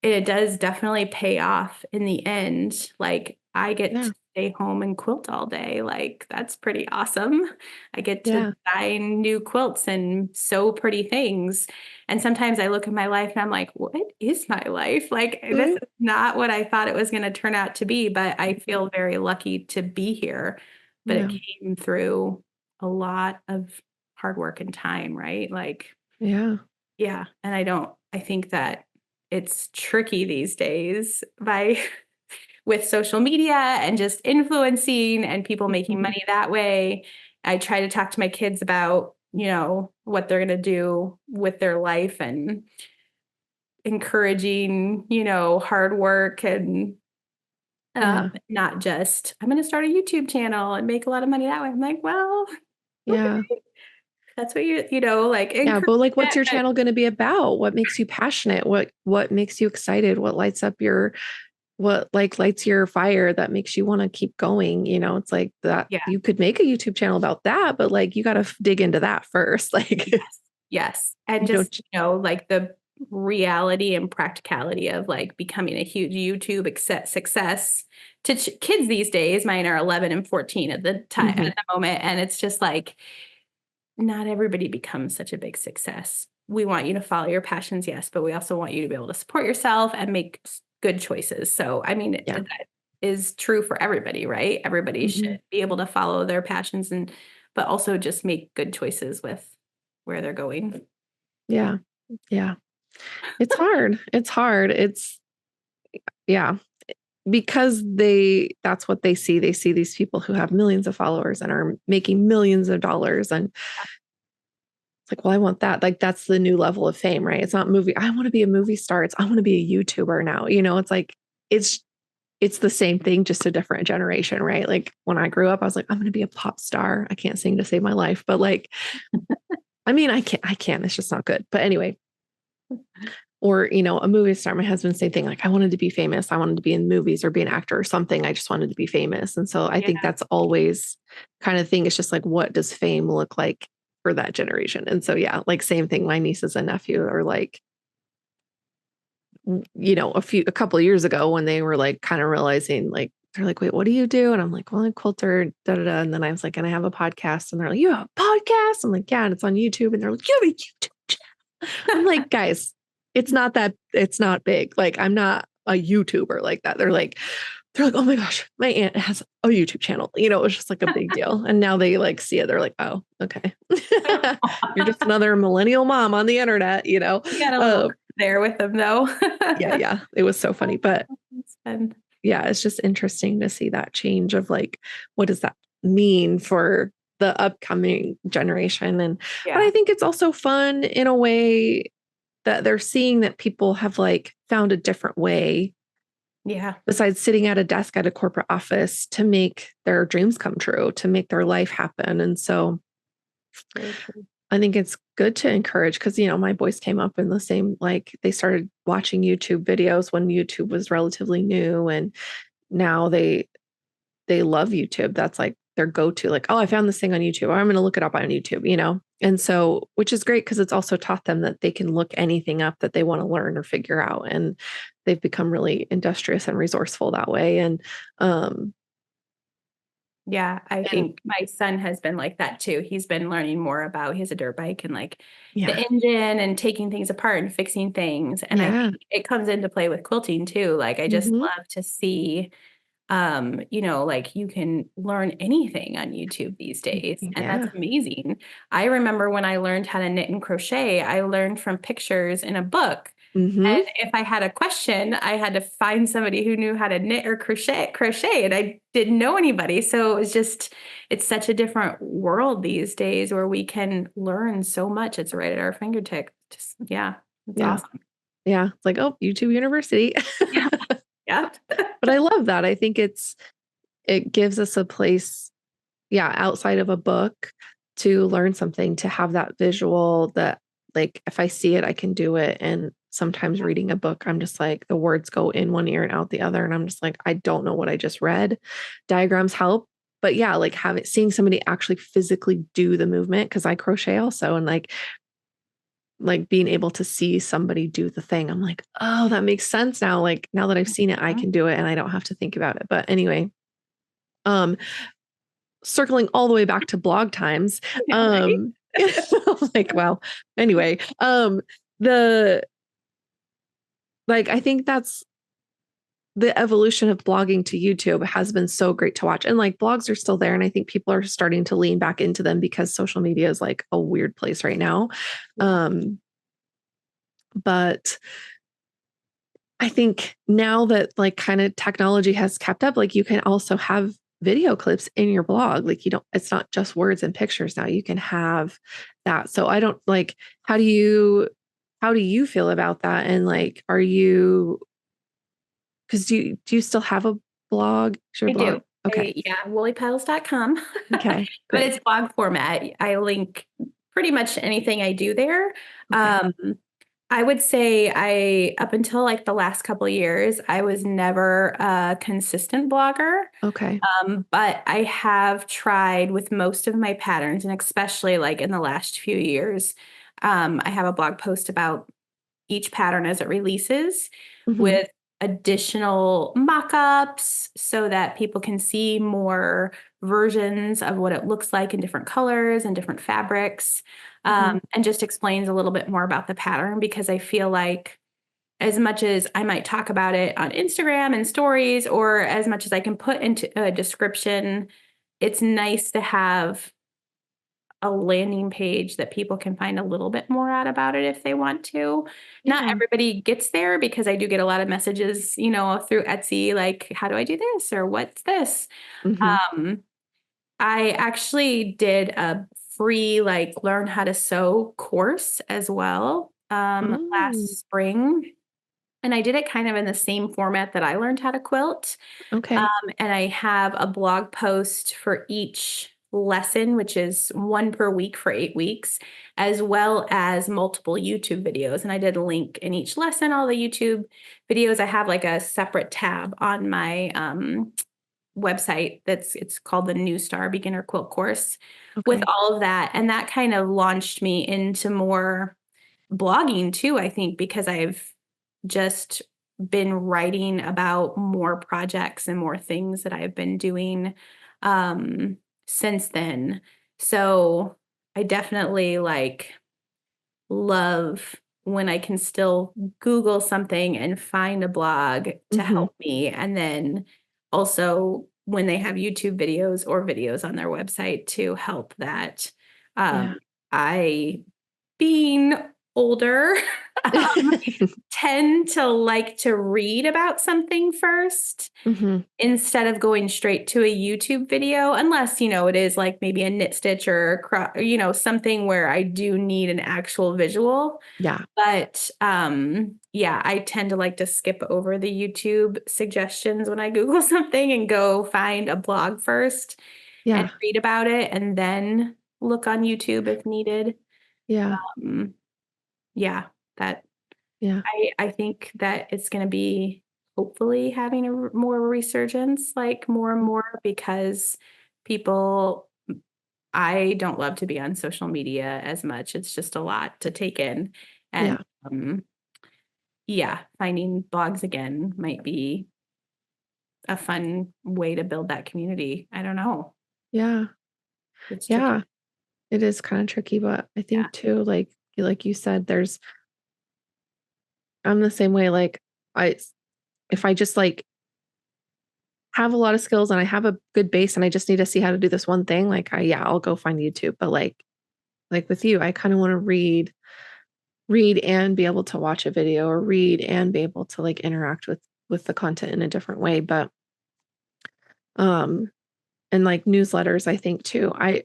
And it does definitely pay off in the end. Like, I get Yeah. to stay home and quilt all day. Like, that's pretty awesome. I get to Yeah. design new quilts and sew pretty things. And sometimes I look at my life and I'm like, what is my life? Like, this Right. is not what I thought it was going to turn out to be, but I feel very lucky to be here. But it Yeah. came through a lot of hard work and time, right? Like, Yeah. yeah. And I think that it's tricky these days with social media and just influencing and people making Mhm. money that way. I try to talk to my kids about, what they're going to do with their life and encouraging, hard work and Yeah. not just, I'm going to start a YouTube channel and make a lot of money that way. I'm like, well, okay, Yeah. that's what like Yeah. encourage But like, what's it, your but channel going to be about? What makes you passionate? What makes you excited? What like lights your fire that makes you want to keep going? It's like that yeah, you could make a YouTube channel about that, but like you got to dig into that first. Like, yes, yes. And you just, don't, like the reality and practicality of like becoming a huge YouTube success to kids these days. Mine are 11 and 14 at the time, Mhm. at the moment. And it's just like, not everybody becomes such a big success. We want you to follow your passions, yes, but we also want you to be able to support yourself and make good choices. So, I mean, Yeah. that is true for everybody, right? Everybody Mhm. should be able to follow their passions but also just make good choices with where they're going. Yeah. Yeah. It's hard. It's hard. Yeah. Because that's what they see. They see these people who have millions of followers and are making millions of dollars. And it's like, well, I want that. Like, that's the new level of fame, right? It's not movie. I want to be a movie star. I want to be a YouTuber now. It's like, it's, it's the same thing, just a different generation, right? Like when I grew up, I was like, I'm going to be a pop star. I can't sing to save my life, but like, I mean, I can, it's just not good. But anyway, or, a movie star, my husband, same thing. Like I wanted to be famous. I wanted to be in movies or be an actor or something. I just wanted to be famous. And so I Yeah. think that's always kind of thing. It's just like, what does fame look like for that generation? And so, yeah, like same thing. My nieces and nephew are like, a couple of years ago when they were like kind of realizing like, they're like, wait, what do you do? And I'm like, well, I'm a quilter, da da da. And then I was like, and I have a podcast. And they're like, you have a podcast? I'm like, yeah, and it's on YouTube. And they're like, you have a YouTube channel. I'm like, guys, it's not big. Like, I'm not a YouTuber like that. They're like, oh my gosh, my aunt has a YouTube channel. It was just like a big deal. And now they like see it. They're like, oh, okay. You're just another millennial mom on the internet, You got a little there with them though. Yeah, yeah. It was so funny. But It's fun. yeah, it's just interesting to see that change of like, what does that mean for the upcoming generation? But I Yeah. think it's also fun in a way that they're seeing that people have like found a different way Yeah. besides sitting at a desk at a corporate office to make their dreams come true, to make their life happen. And so Very true. I think it's good to encourage because, my boys came up in the same, like they started watching YouTube videos when YouTube was relatively new. And now they love YouTube. That's like their go-to, like, oh, I found this thing on YouTube, or I'm going to look it up on YouTube, you know? And so, which is great because it's also taught them that they can look anything up that they want to learn or figure out. And they've become really industrious and resourceful that way. Yeah, I And think my son has been like that too. He's been learning more about, he has a dirt bike and like the yeah, engine and taking things apart and fixing things. And I yeah. think it comes into play with quilting too. Like I just Hmm. love to see, like you can learn anything on YouTube these days, and that's Yeah. amazing. I remember when I learned how to knit and crochet, I learned from pictures in a book. Hmm. And if I had a question, I had to find somebody who knew how to knit or crochet, and I didn't know anybody. So it was just, it's such a different world these days where we can learn so much. It's right at our fingertips. Just, yeah, it's Yeah. awesome. Yeah. It's like, oh, YouTube University. Yeah. Yeah. But I love that. I think it gives us a place, yeah, outside of a book to learn something, to have that visual that, like, if I see it, I can do it. And sometimes reading a book, I'm just like, the words go in one ear and out the other. And I'm just like, I don't know what I just read. Diagrams help. But yeah, like seeing somebody actually physically do the movement, because I crochet also, and like being able to see somebody do the thing, I'm like, oh, that makes sense now. Like now that I've seen it, I can do it and I don't have to think about it. But anyway, um, circling all the way back to blog times. Yeah, right. Like, well, anyway, the like I think that's the evolution of blogging to YouTube has been so great to watch. And like blogs are still there. And I think people are starting to lean back into them because social media is like a weird place right now. Yeah. But I think now that like kind of technology has kept up, like you can also have video clips in your blog. Like you don't, it's not just words and pictures now. You can have that. So I don't like, how do you feel about that? And like, are you, because do you still have a blog? Is your I blog? do. Okay. Yeah, woollypetals.com. Okay. But Great. it's blog format. I link pretty much anything I do there. Okay. Um, I would say up until like the last couple of years, I was never a consistent blogger. Okay. But I have tried with most of my patterns, and especially like in the last few years, I have a blog post about each pattern as it releases Hmm. with additional mock-ups so that people can see more versions of what it looks like in different colors and different fabrics, Hmm. and just explains a little bit more about the pattern, because I feel like as much as I might talk about it on Instagram and stories, or as much as I can put into a description, it's nice to have a landing page that people can find a little bit more out about it if they want to. Not Yeah. everybody gets there, because I do get a lot of messages, through Etsy, like, how do I do this? Or what's this? Hmm. Um, I actually did a free, like, learn how to sew course as well, Oh, last spring. And I did it kind of in the same format that I learned how to quilt. okay. And I have a blog post for each lesson, which is one per week for 8 weeks, as well as multiple YouTube videos. And I did link in each lesson all the YouTube videos. I have like a separate tab on my website it's called the New Star Beginner Quilt Course, with Okay. all of that. And that kind of launched me into more blogging too, I think, because I've just been writing about more projects and more things that I've been doing since then. So I definitely like love when I can still Google something and find a blog to Hmm. help me. And then also when they have YouTube videos or videos on their website to help that. Yeah. I, being older, um, tend to like to read about something first Hmm. instead of going straight to a YouTube video, unless, it is like maybe a knit stitch or something where I do need an actual visual. Yeah. But yeah, I tend to like to skip over the YouTube suggestions when I Google something and go find a blog first and Yeah. read about it and then look on YouTube if needed. Yeah. Um, yeah, that Yeah. I think that it's going to be hopefully having more resurgence, like more and more, because people, I don't love to be on social media as much. It's just a lot to take in. And Yeah. yeah, finding blogs again might be a fun way to build that community. I don't know. Yeah. It's tricky. Yeah. It is kind of tricky, but I Yeah. think too, like you said, I'm the same way. Like if I just like have a lot of skills and I have a good base and I just need to see how to do this one thing, like I'll go find YouTube. But like with you, I kind of want to read and be able to watch a video, or read and be able to like interact with the content in a different way. But um and like newsletters, I think too. I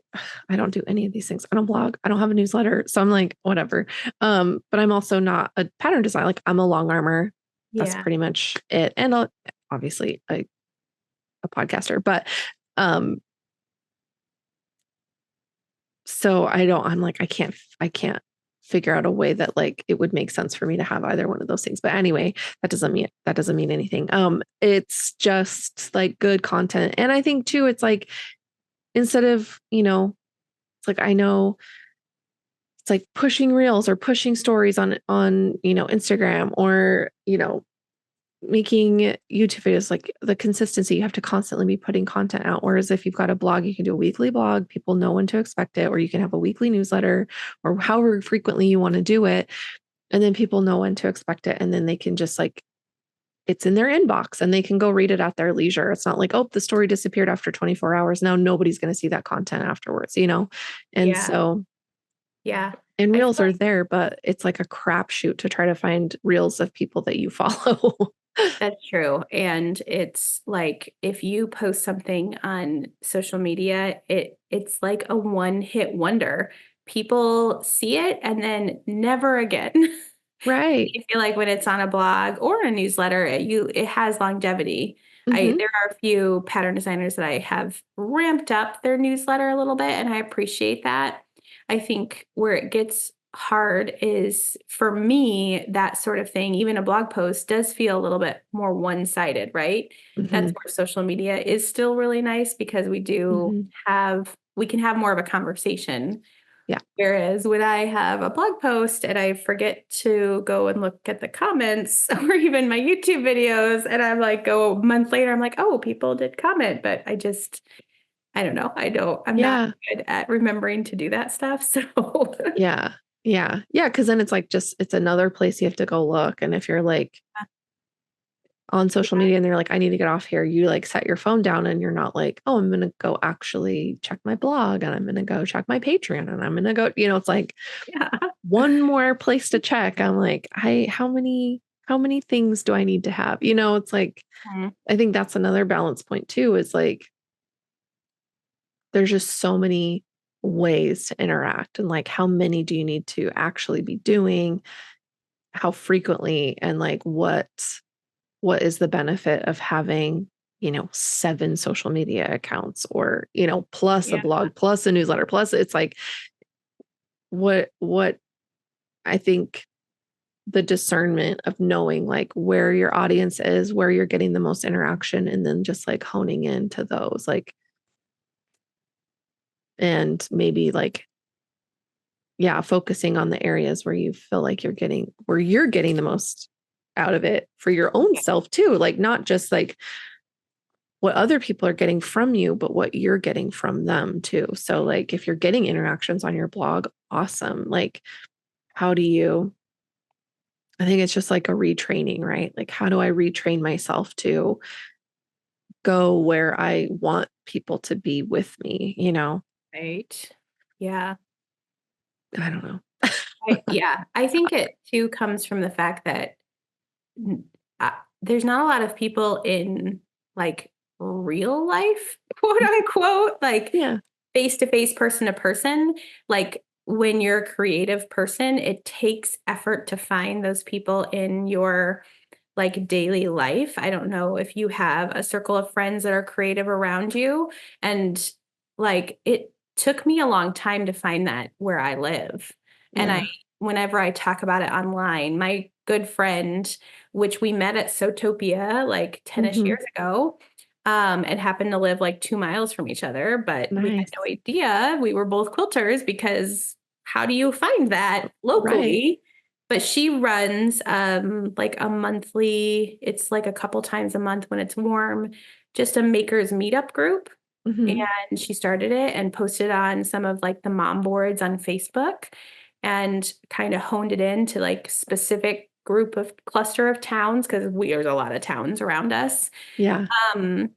don't do any of these things. I don't blog. I don't have a newsletter. So I'm like, whatever. But I'm also not a pattern designer. Like I'm a long armor. That's Yeah. pretty much it. And obviously a podcaster, but um so I can't figure out a way that like it would make sense for me to have either one of those things. But anyway, that doesn't mean anything. It's just like good content. And I think too, it's like instead of, it's like I know it's like pushing reels or pushing stories on, Instagram, or, making YouTube videos, like the consistency, you have to constantly be putting content out. Whereas if you've got a blog, you can do a weekly blog, people know when to expect it, or you can have a weekly newsletter, or however frequently you want to do it. And then people know when to expect it. And then they can just like, it's in their inbox and they can go read it at their leisure. It's not like, oh, the story disappeared after 24 hours. Now nobody's going to see that content afterwards. And Yeah. so, Yeah. and I feel reels are there, but it's like a crapshoot to try to find reels of people that you follow. That's true. And it's like if you post something on social media, it's like a one-hit wonder. People see it and then never again. Right. I feel like when it's on a blog or a newsletter, it has longevity. Hmm. There are a few pattern designers that I have ramped up their newsletter a little bit, and I appreciate that. I think where it gets hard is for me, that sort of thing, even a blog post does feel a little bit more one-sided, right? That's Hmm. where social media is still really nice because Hmm. we can have more of a conversation. Yeah. Whereas when I have a blog post and I forget to go and look at the comments or even my YouTube videos, and I'm like, go a month later, I'm like, oh, people did comment, but I don't know. I'm not Yeah. good at remembering to do that stuff. So Yeah. Yeah. Yeah. Cause then it's like it's another place you have to go look. And if you're like on social yeah, media and they're like, I need to get off here, you like set your phone down and you're not like, oh, I'm going to go actually check my blog, and I'm going to go check my Patreon, and I'm going to go, it's like yeah, one more place to check. I'm like, how many things do I need to have? It's like, Mhm. I think that's another balance point too, is like, there's just so many ways to interact, and like, how many do you need to actually be doing? How frequently, and like what is the benefit of having, 7 social media accounts, or, plus a Yeah, blog, plus a newsletter, plus it's like what I think the discernment of knowing like where your audience is, where you're getting the most interaction, and then just like honing into those, like, and maybe like, yeah, focusing on the areas where you feel like you're getting the most out of it for your own yeah, self too. Like not just like what other people are getting from you, but what you're getting from them too. So like if you're getting interactions on your blog, awesome. Like how do you I think it's just like a retraining, right? Like how do I retrain myself to go where I want people to be with me? right. Yeah. I don't know. Yeah. I think it too comes from the fact that N uh, there's not a lot of people in, like, real life, quote, unquote, like, Yeah. face to face, person to person. Like, when you're a creative person, it takes effort to find those people in your, like, daily life. I don't know if you have a circle of friends that are creative around you, and, like, it took me a long time to find that where I live, and Yeah. whenever I talk about it online, my good friend, which we met at Sotopia, like, 10-ish Hmm. years ago, and happened to live like 2 miles from each other, but we had Nice. no idea we were both quilters because how do you find that Right. locally? But she runs like a monthly, it's like a couple times a month when it's warm, just a makers meetup group. Hmm. And she started it and posted on some of like the mom boards on Facebook and kind of honed it into like specific group of cluster of towns because there's a lot of towns around us. Yeah. Um,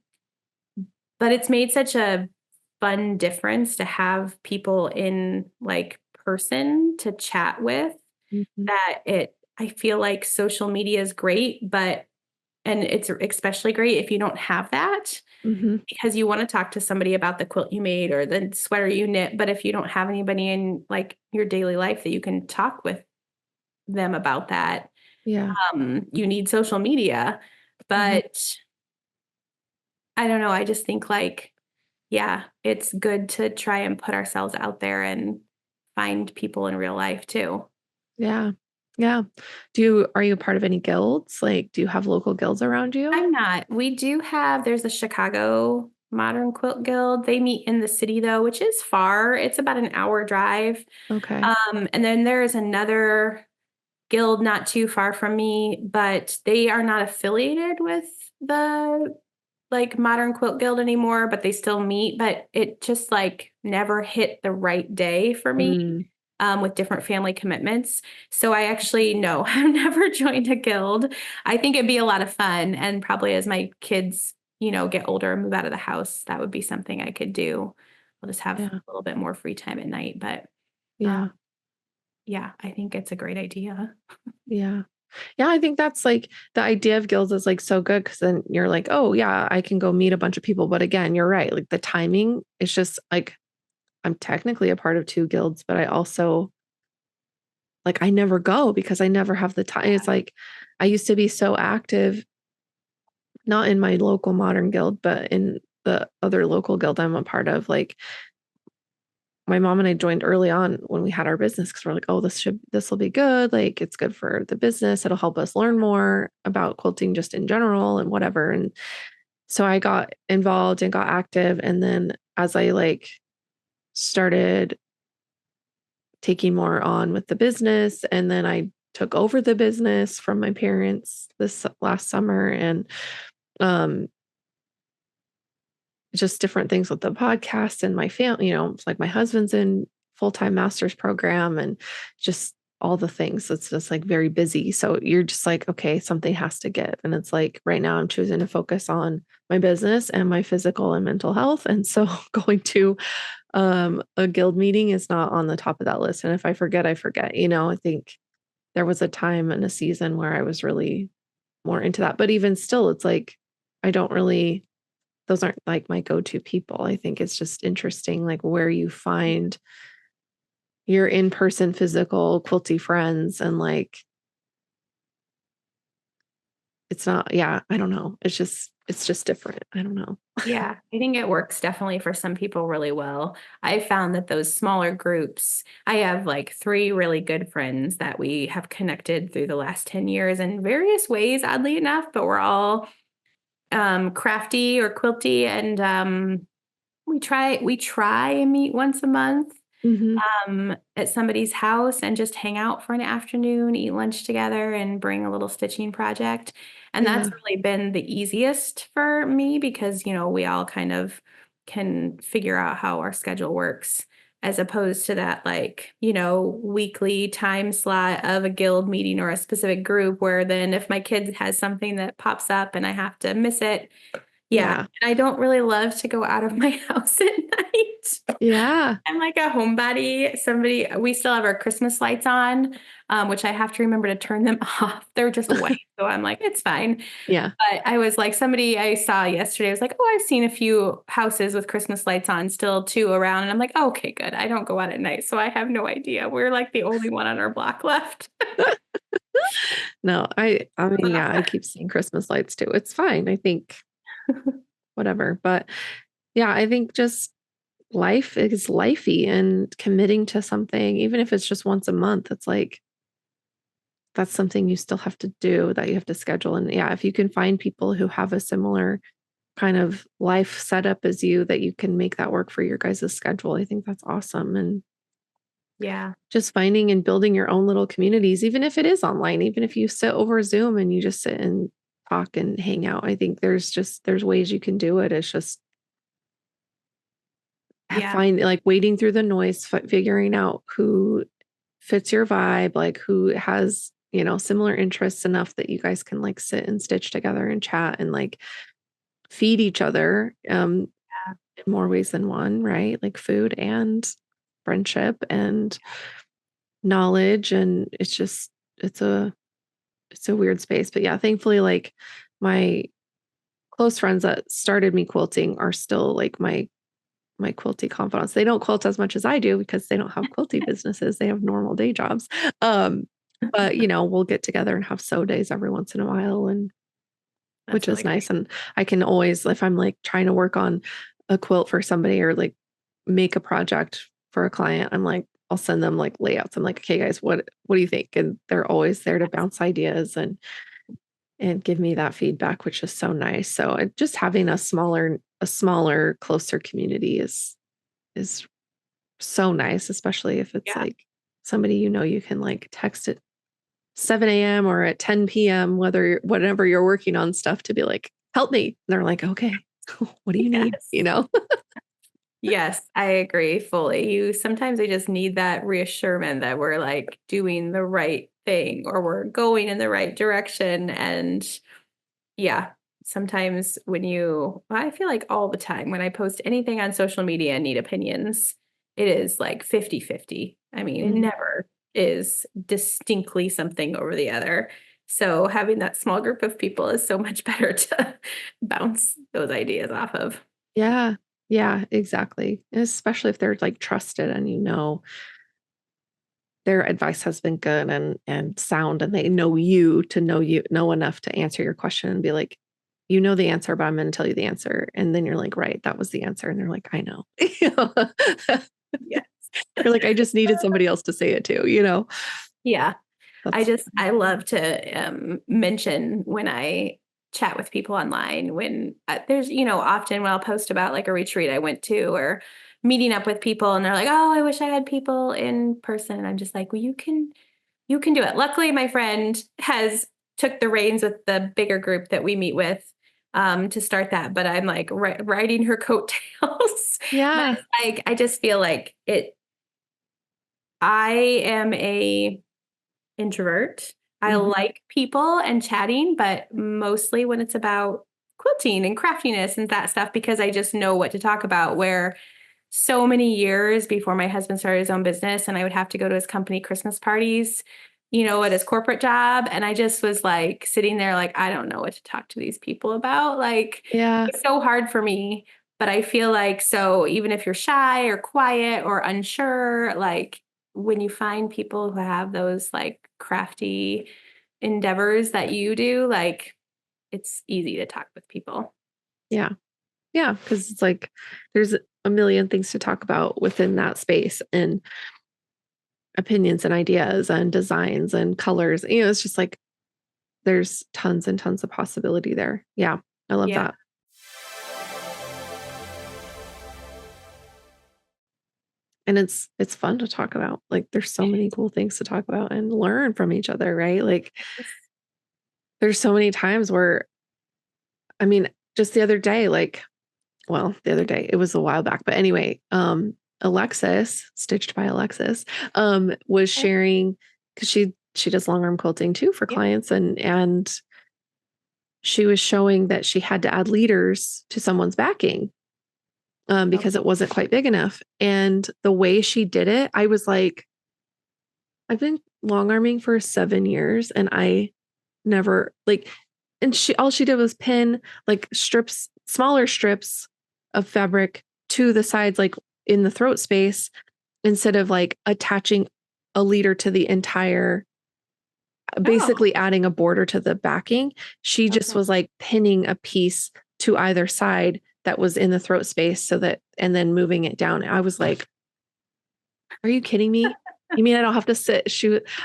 but it's made such a fun difference to have people in like person to chat with Hmm. that I feel like social media is great, but and it's especially great if you don't have that Hmm. because you want to talk to somebody about the quilt you made or the sweater you knit. But if you don't have anybody in like your daily life that you can talk with them about that, Yeah. you need social media. Hmm. But I don't know. I just think like, yeah, it's good to try and put ourselves out there and find people in real life too. Yeah. Yeah. Are you a part of any guilds? Like, do you have local guilds around you? I'm not. There's a Chicago Modern Quilt Guild. They meet in the city though, which is far. It's about an hour drive. Okay. And then there is another guild not too far from me, but they are not affiliated with the like Modern Quilt Guild anymore, but they still meet. But it just like never hit the right day for me Mm. with different family commitments. So I actually no, I've never joined a guild. I think it'd be a lot of fun, and probably as my kids, get older and move out of the house, that would be something I could do. I'll just have Yeah. a little bit more free time at night, but uh, Yeah. yeah, I think it's a great idea. Yeah. Yeah, I think that's like the idea of guilds is like so good because then you're like, oh, yeah, I can go meet a bunch of people. But again, you're right. Like the timing is just like I'm technically a part of two guilds, but I also like I never go because I never have the time. It's like I used to be so active, not in my local modern guild, but in the other local guild I'm a part of. Like my mom and I joined early on when we had our business because we're like, oh, this will be good. Like it's good for the business. It'll help us learn more about quilting just in general and whatever. And so I got involved and got active. And then as I like started taking more on with the business, and then I took over the business from my parents this last summer and um just different things with the podcast and my family, it's like my husband's in full-time master's program and just all the things. It's just like very busy. So you're just like, okay, something has to give. And it's like right now I'm choosing to focus on my business and my physical and mental health. And so going to a guild meeting is not on the top of that list. And if I forget, I forget. I think there was a time and a season where I was really more into that. But even still, it's like I don't really those aren't like my go-to people. I think it's just interesting, like where you find your in-person physical quilty friends and like it's not, yeah, I don't know. It's just different. I don't know. Yeah, I think it works definitely for some people really well. I found that those smaller groups, I have like three really good friends that we have connected through the last 10 years in various ways, oddly enough, but we're all crafty or quilty and we try and meet once a month Hmm. at somebody's house and just hang out for an afternoon, eat lunch together, and bring a little stitching project. And that's Yeah. really been the easiest for me because, we all kind of can figure out how our schedule works as opposed to that, like, weekly time slot of a guild meeting or a specific group where then if my kid has something that pops up and I have to miss it, yeah. Yeah. And I don't really love to go out of my house at night. Yeah. I'm like a homebody. We still have our Christmas lights on, which I have to remember to turn them off. They're just white. So I'm like, it's fine. Yeah. But I was like, somebody I saw yesterday was like, oh, I've seen a few houses with Christmas lights on still too around. And I'm like, oh, okay, good. I don't go out at night. So I have no idea. We're like the only one on our block left. No, I mean, yeah, I keep seeing Christmas lights too. It's fine. I think whatever. But yeah, I think just life is lifey and committing to something, even if it's just once a month, it's like that's something you still have to do that you have to schedule. And yeah, if you can find people who have a similar kind of life setup as you, that you can make that work for your guys' schedule. I think that's awesome. And Yeah. just finding and building your own little communities, even if it is online, even if you sit over Zoom and you just sit and talk and hang out. I think there's ways you can do it. It's just Yeah. find like wading through the noise, figuring out who fits your vibe, like who has, similar interests enough that you guys can like sit and stitch together and chat and like feed each other in more ways than one, right? Like food and friendship and knowledge. And it's a weird space. But yeah, thankfully, like my close friends that started me quilting are still like my quilty confidants. They don't quilt as much as I do because they don't have quilty businesses. They have normal day jobs. But we'll get together and have sew days every once in a while, and which That's is really nice. And I can always, if I'm like trying to work on a quilt for somebody or like make a project for a client, I'm like, I'll send them like layouts. I'm like, okay, guys, what do you think? And they're always there to bounce ideas and give me that feedback, which is so nice. So just having a smaller, closer community is so nice, especially if it's like somebody you can like text at 7 a.m. or at 10 p.m., whenever you're working on stuff, to be like, help me. And they're like, okay, what do you need? Yes. Yes, I agree fully. Sometimes I just need that reassurance that we're like doing the right thing or we're going in the right direction. And yeah, sometimes I feel like all the time when I post anything on social media and need opinions, it is like 50-50. I mean, it never is distinctly something over the other. So having that small group of people is so much better to bounce those ideas off of. Yeah. Yeah, exactly. Especially if they're like trusted and their advice has been good and sound, and they know know enough to answer your question and be like, you know the answer, but I'm going to tell you the answer. And then you're like, right, that was the answer. And they're like, I know. Yes. You're like, I just needed somebody else to say it to, Yeah. That's I love to mention when I chat with people online when there's, often when I'll post about like a retreat I went to or meeting up with people and they're like, oh, I wish I had people in person. And I'm just like, well, you can do it. Luckily, my friend has took the reins with the bigger group that we meet with to start that. But I'm like riding her coattails. But yeah. it's like, I just feel like I am a introvert. I like people and chatting, but mostly when it's about quilting and craftiness and that stuff, because I just know what to talk about. Where so many years before my husband started his own business and I would have to go to his company Christmas parties, at his corporate job. And I just was like sitting there, like, I don't know what to talk to these people about. Like, Yeah. it's so hard for me. But I feel like, so even if you're shy or quiet or unsure, like when you find people who have those like crafty endeavors that you do, like it's easy to talk with people. Yeah. Yeah. Because it's like there's a million things to talk about within that space, and opinions and ideas and designs and colors. It's just like there's tons and tons of possibility there. Yeah. I love Yeah. that. And it's fun to talk about. Like there's so many cool things to talk about and learn from each other, right? Like there's so many times where, I mean, just the other day, it was a while back, but anyway, Alexis, Stitched by Alexis, was sharing, because she does long arm quilting too for clients, and she was showing that she had to add leaders to someone's backing because it wasn't quite big enough. And the way she did it, I was like, I've been long arming for 7 years and I never like, and all she did was pin like smaller strips of fabric to the sides, like in the throat space, instead of like attaching a leader to the entire, basically adding a border to the backing. She just was like pinning a piece to either side that was in the throat space and then moving it down. I was like, are you kidding me? You mean I don't have to sit?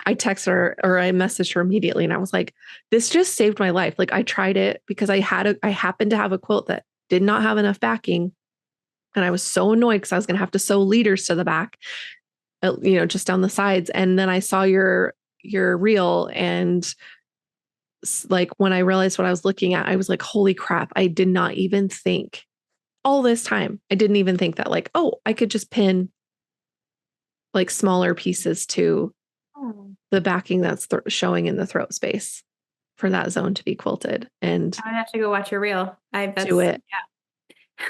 I texted her, or I messaged her immediately, and I was like, this just saved my life. Like I tried it because I happened to have a quilt that did not have enough backing. And I was so annoyed because I was going to have to sew leaders to the back, just down the sides. And then I saw your reel, and like when I realized what I was looking at, I was like, holy crap, I did not even think all this time. I didn't even think that like, oh, I could just pin like smaller pieces to the backing that's showing in the throat space for that zone to be quilted and I have to go watch your reel. do it. Yeah.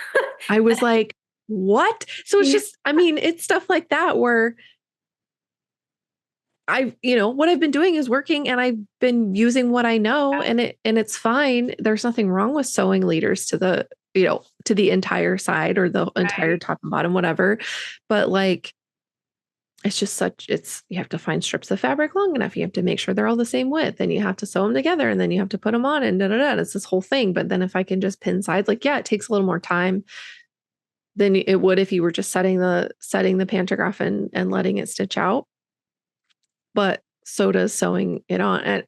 I was like, what? So it's Yeah. just, I mean, it's stuff like that where what I've been doing is working, and I've been using what I know, and it's fine. There's nothing wrong with sewing leaders to the, to the entire side or the entire top and bottom, whatever. But like, it's just you have to find strips of fabric long enough. You have to make sure they're all the same width, and you have to sew them together, and then you have to put them on, and It's this whole thing. But then if I can just pin sides, like, yeah, it takes a little more time than it would if you were just setting the pantograph and letting it stitch out. But so does sewing it on. And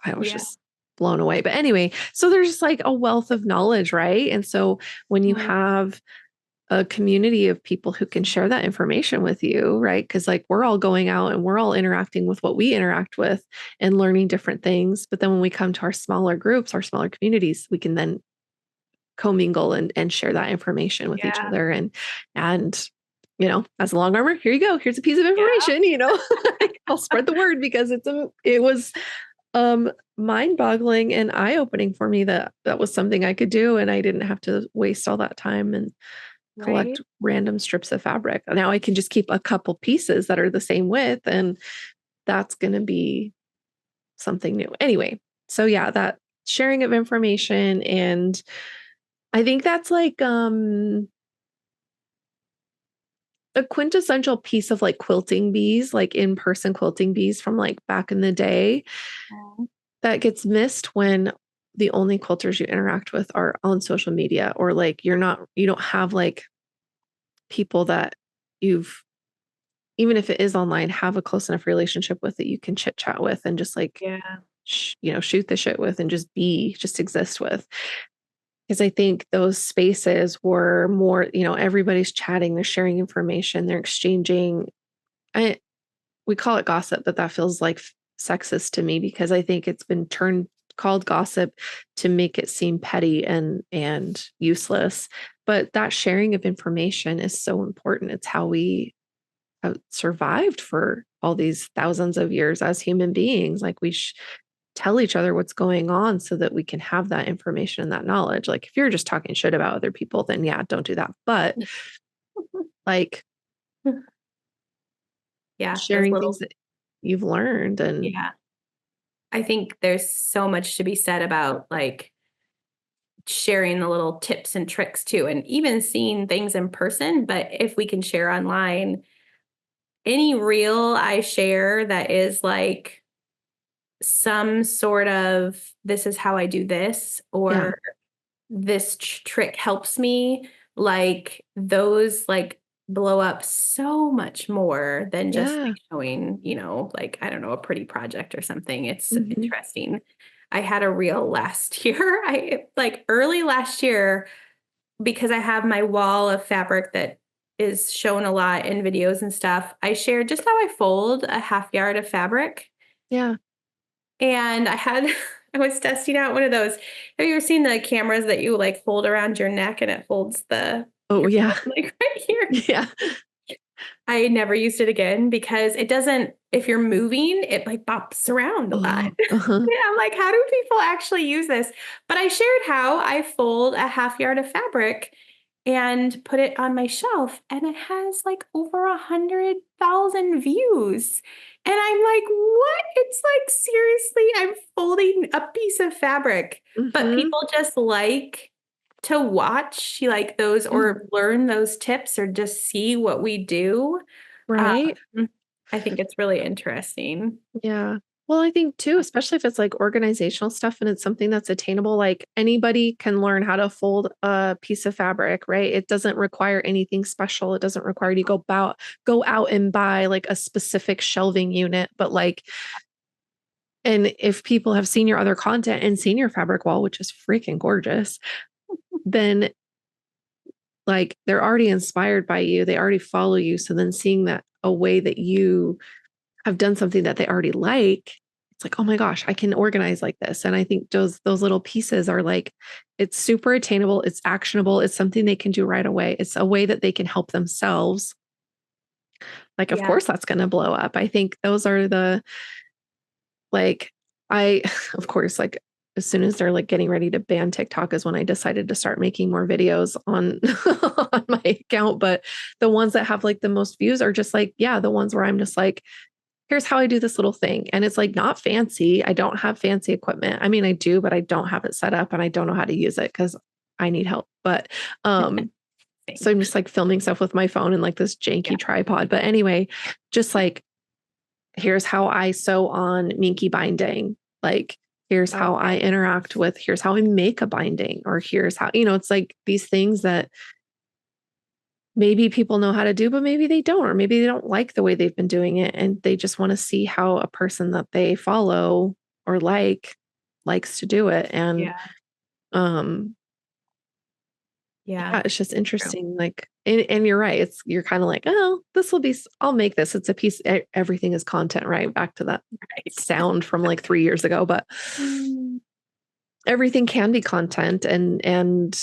I was just blown away. But anyway, so there's just like a wealth of knowledge, right? And so when you have a community of people who can share that information with you, right? Because like we're all going out and we're all interacting with what we interact with and learning different things. But then when we come to our smaller groups, our smaller communities, we can then commingle and share that information with each other. And as a long armor, here you go. Here's a piece of information, I'll spread the word because it was mind-boggling and eye-opening for me that was something I could do, and I didn't have to waste all that time and collect random strips of fabric. Now I can just keep a couple pieces that are the same width, and that's going to be something new. Anyway, so yeah, that sharing of information, and I think that's like a quintessential piece of like quilting bees, like in-person quilting bees from like back in the day, that gets missed when the only quilters you interact with are on social media, or like you don't have like people that even if it is online, have a close enough relationship with that you can chit chat with and just like, shoot the shit with and just exist with. Because I think those spaces were more, everybody's chatting, they're sharing information, they're exchanging. We call it gossip, but that feels like sexist to me because I think it's been called gossip to make it seem petty and useless. But that sharing of information is so important. It's how we survived for all these thousands of years as human beings. Like we tell each other what's going on so that we can have that information and that knowledge. Like if you're just talking shit about other people, then yeah, don't do that. But like sharing things that you've learned. And I think there's so much to be said about like sharing the little tips and tricks too, and even seeing things in person. But if we can share online, any reel I share that is like some sort of, this is how I do this, or this trick helps me, like those like blow up so much more than just like showing, like, I don't know, a pretty project or something. It's interesting. I had a reel last year, early last year, because I have my wall of fabric that is shown a lot in videos and stuff. I shared just how I fold a half yard of fabric. Yeah. And I was testing out one of those. Have you ever seen the cameras that you like hold around your neck and it holds your phone, like right here? Yeah. I never used it again because it doesn't, if you're moving, it like bops around a lot. I'm like, how do people actually use this? But I shared how I fold a half yard of fabric and put it on my shelf, and it has like over 100,000 views. And I'm like, what? It's like, seriously, I'm folding a piece of fabric, but people just like to watch like those or learn those tips or just see what we do. Right. I think it's really interesting. Yeah. Well, I think too, especially if it's like organizational stuff and it's something that's attainable, like anybody can learn how to fold a piece of fabric, right? It doesn't require anything special. It doesn't require you to go out and buy like a specific shelving unit, but like, and if people have seen your other content and seen your fabric wall, which is freaking gorgeous, then like they're already inspired by you. They already follow you. So then seeing that a way that you have done something that they already like, it's like, oh my gosh, I can organize like this. And I think those little pieces are like, it's super attainable, it's actionable, it's something they can do right away. It's a way that they can help themselves. Like, of Yeah. course, that's going to blow up. I think those are the, like, of course, like as soon as they're like getting ready to ban TikTok is when I decided to start making more videos on, on my account. But the ones that have like the most views are just like, yeah, the ones where I'm just like, here's how I do this little thing. And it's like not fancy. I don't have fancy equipment. I mean, I do, but I don't have it set up and I don't know how to use it because I need help. But so I'm just like filming stuff with my phone and like this janky tripod. But anyway, just like, here's how I sew on Minky binding. Like, here's how I interact with, here's how I make a binding, or here's how, it's like these things that maybe people know how to do, but maybe they don't, or maybe they don't like the way they've been doing it. And they just want to see how a person that they follow or likes to do it. And, it's just interesting. Like, and you're right. You're kind of like, oh, I'll make this. It's a piece. Everything is content, right? Back to that sound from like 3 years ago, but everything can be content, and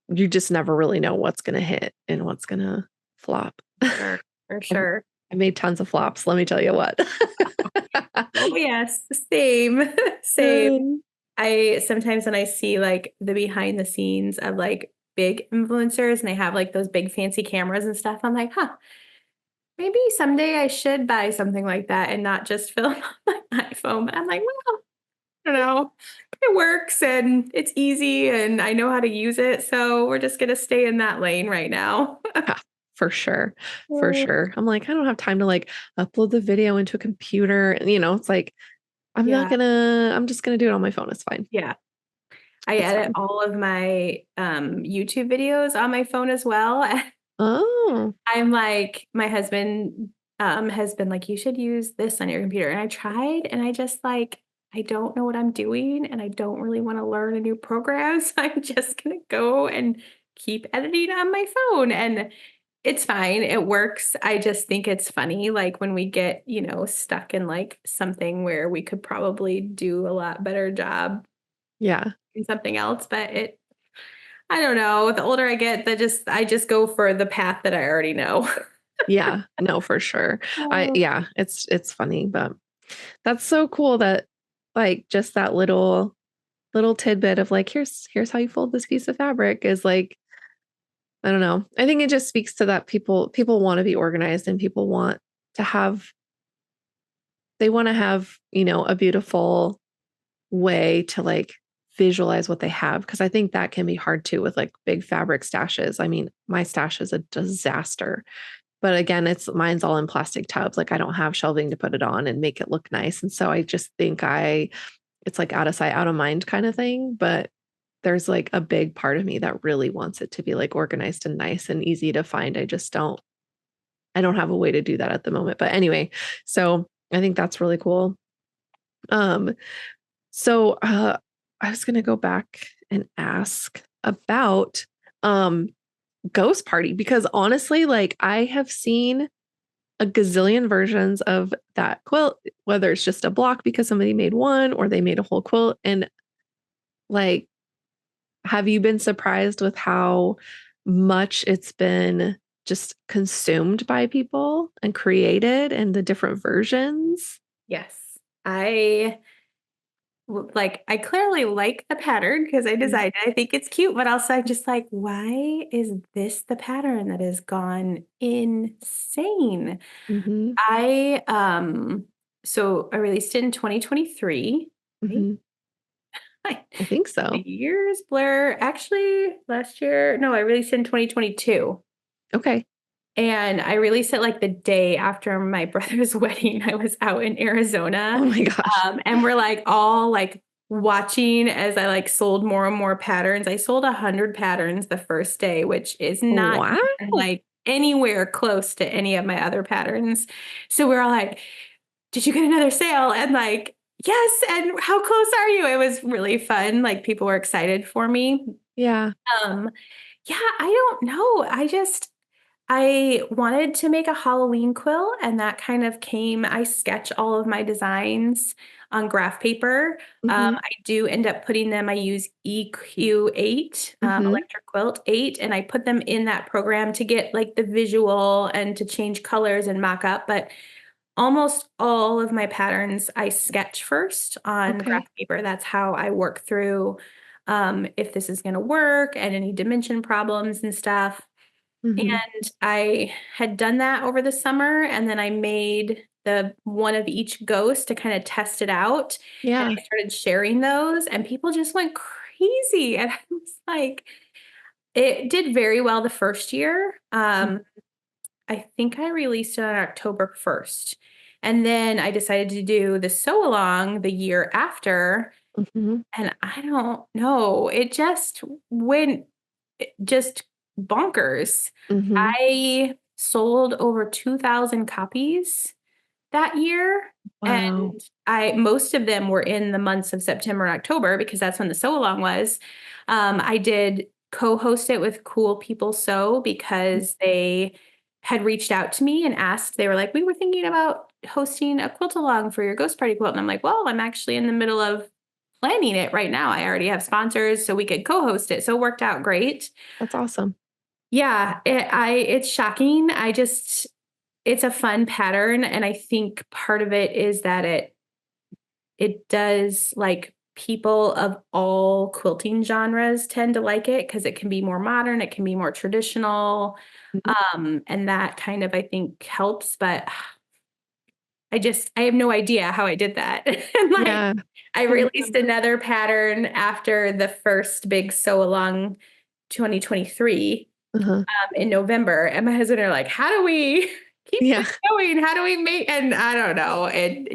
you just never really know what's going to hit and what's going to flop. For sure. I made tons of flops. Let me tell you what. Oh yes. Same. I sometimes when I see like the behind the scenes of like big influencers and they have like those big fancy cameras and stuff, I'm like, maybe someday I should buy something like that and not just film on my iPhone. But I'm like, well, I don't know. It works and it's easy and I know how to use it. So we're just going to stay in that lane right now. Yeah, for sure. For sure. I'm like, I don't have time to like upload the video into a computer. And, it's like, I'm just going to do it on my phone. It's fine. Yeah. I edit all of my YouTube videos on my phone as well. Oh. I'm like, my husband has been like, you should use this on your computer. And I tried and I just like, I don't know what I'm doing and I don't really want to learn a new program. So I'm just going to go and keep editing on my phone. And it's fine. It works. I just think it's funny. Like when we get, stuck in like something where we could probably do a lot better job. Yeah. In something else, but I don't know. The older I get, I just go for the path that I already know. Yeah, no, for sure. It's funny, but that's so cool that like just that little tidbit of like, here's how you fold this piece of fabric is like, I don't know. I think it just speaks to that people want to be organized and people want to have, a beautiful way to like visualize what they have. Cause I think that can be hard too with like big fabric stashes. I mean, my stash is a disaster. But again, mine's all in plastic tubs. Like I don't have shelving to put it on and make it look nice. And so I just think it's like out of sight, out of mind kind of thing. But there's like a big part of me that really wants it to be like organized and nice and easy to find. I don't have a way to do that at the moment. But anyway, so I think that's really cool. So I was gonna go back and ask about Ghost Party, because honestly, like I have seen a gazillion versions of that quilt, whether it's just a block because somebody made one or they made a whole quilt. And like, have you been surprised with how much it's been just consumed by people and created and the different versions? Yes. I clearly like the pattern because I designed it. I think it's cute, but also I'm just like, why is this the pattern that has gone insane? Mm-hmm. So I released it in 2023. Mm-hmm. I think so. The years blur. Actually, last year, no, I released it in 2022. Okay. And I released it like the day after my brother's wedding. I was out in Arizona. Oh my gosh. And we're like all like watching as I like sold more and more patterns. I sold 100 patterns the first day, which is not Wow. even, like anywhere close to any of my other patterns. So we're all like, did you get another sale? And like, yes. And how close are you? It was really fun. Like people were excited for me. Yeah. Um, Yeah, I don't know. I wanted to make a Halloween quilt, and that kind of came. I sketch all of my designs on graph paper. Hmm. I do end up putting them, I use EQ8, Hmm. Electric Quilt 8, and I put them in that program to get like the visual and to change colors and mock up. But almost all of my patterns I sketch first on graph Okay. paper. That's how I work through if this is going to work and any dimension problems and stuff. Hmm. And I had done that over the summer, and then I made the one of each ghost to kind of test it out. And Yeah. I started sharing those, and people just went crazy. And I was like, it did very well the first year. I think I released it on October 1st. And then I decided to do the sew along the year after. Hmm. And I don't know, it just went just bonkers. Hmm. I sold over 2,000 copies that year. Wow. And most of them were in the months of September and October because that's when the sew along was. I did co-host it with Cool People Sew because they had reached out to me and asked, they were like, we were thinking about hosting a quilt along for your ghost party quilt. And I'm like, well, I'm actually in the middle of planning it right now. I already have sponsors, so we could co-host it. So it worked out great. That's awesome. Yeah, it's shocking. It's a fun pattern, and I think part of it is that it does, like, people of all quilting genres tend to like it because it can be more modern, it can be more traditional, Mhm. and that kind of, I think, helps, but I have no idea how I did that. And, like, Yeah. I I released know. another pattern after the first big sew along 2023, Uh-huh. in November, and my husband are like, "How do we keep Yeah. this going? How do we make?" And I don't know. It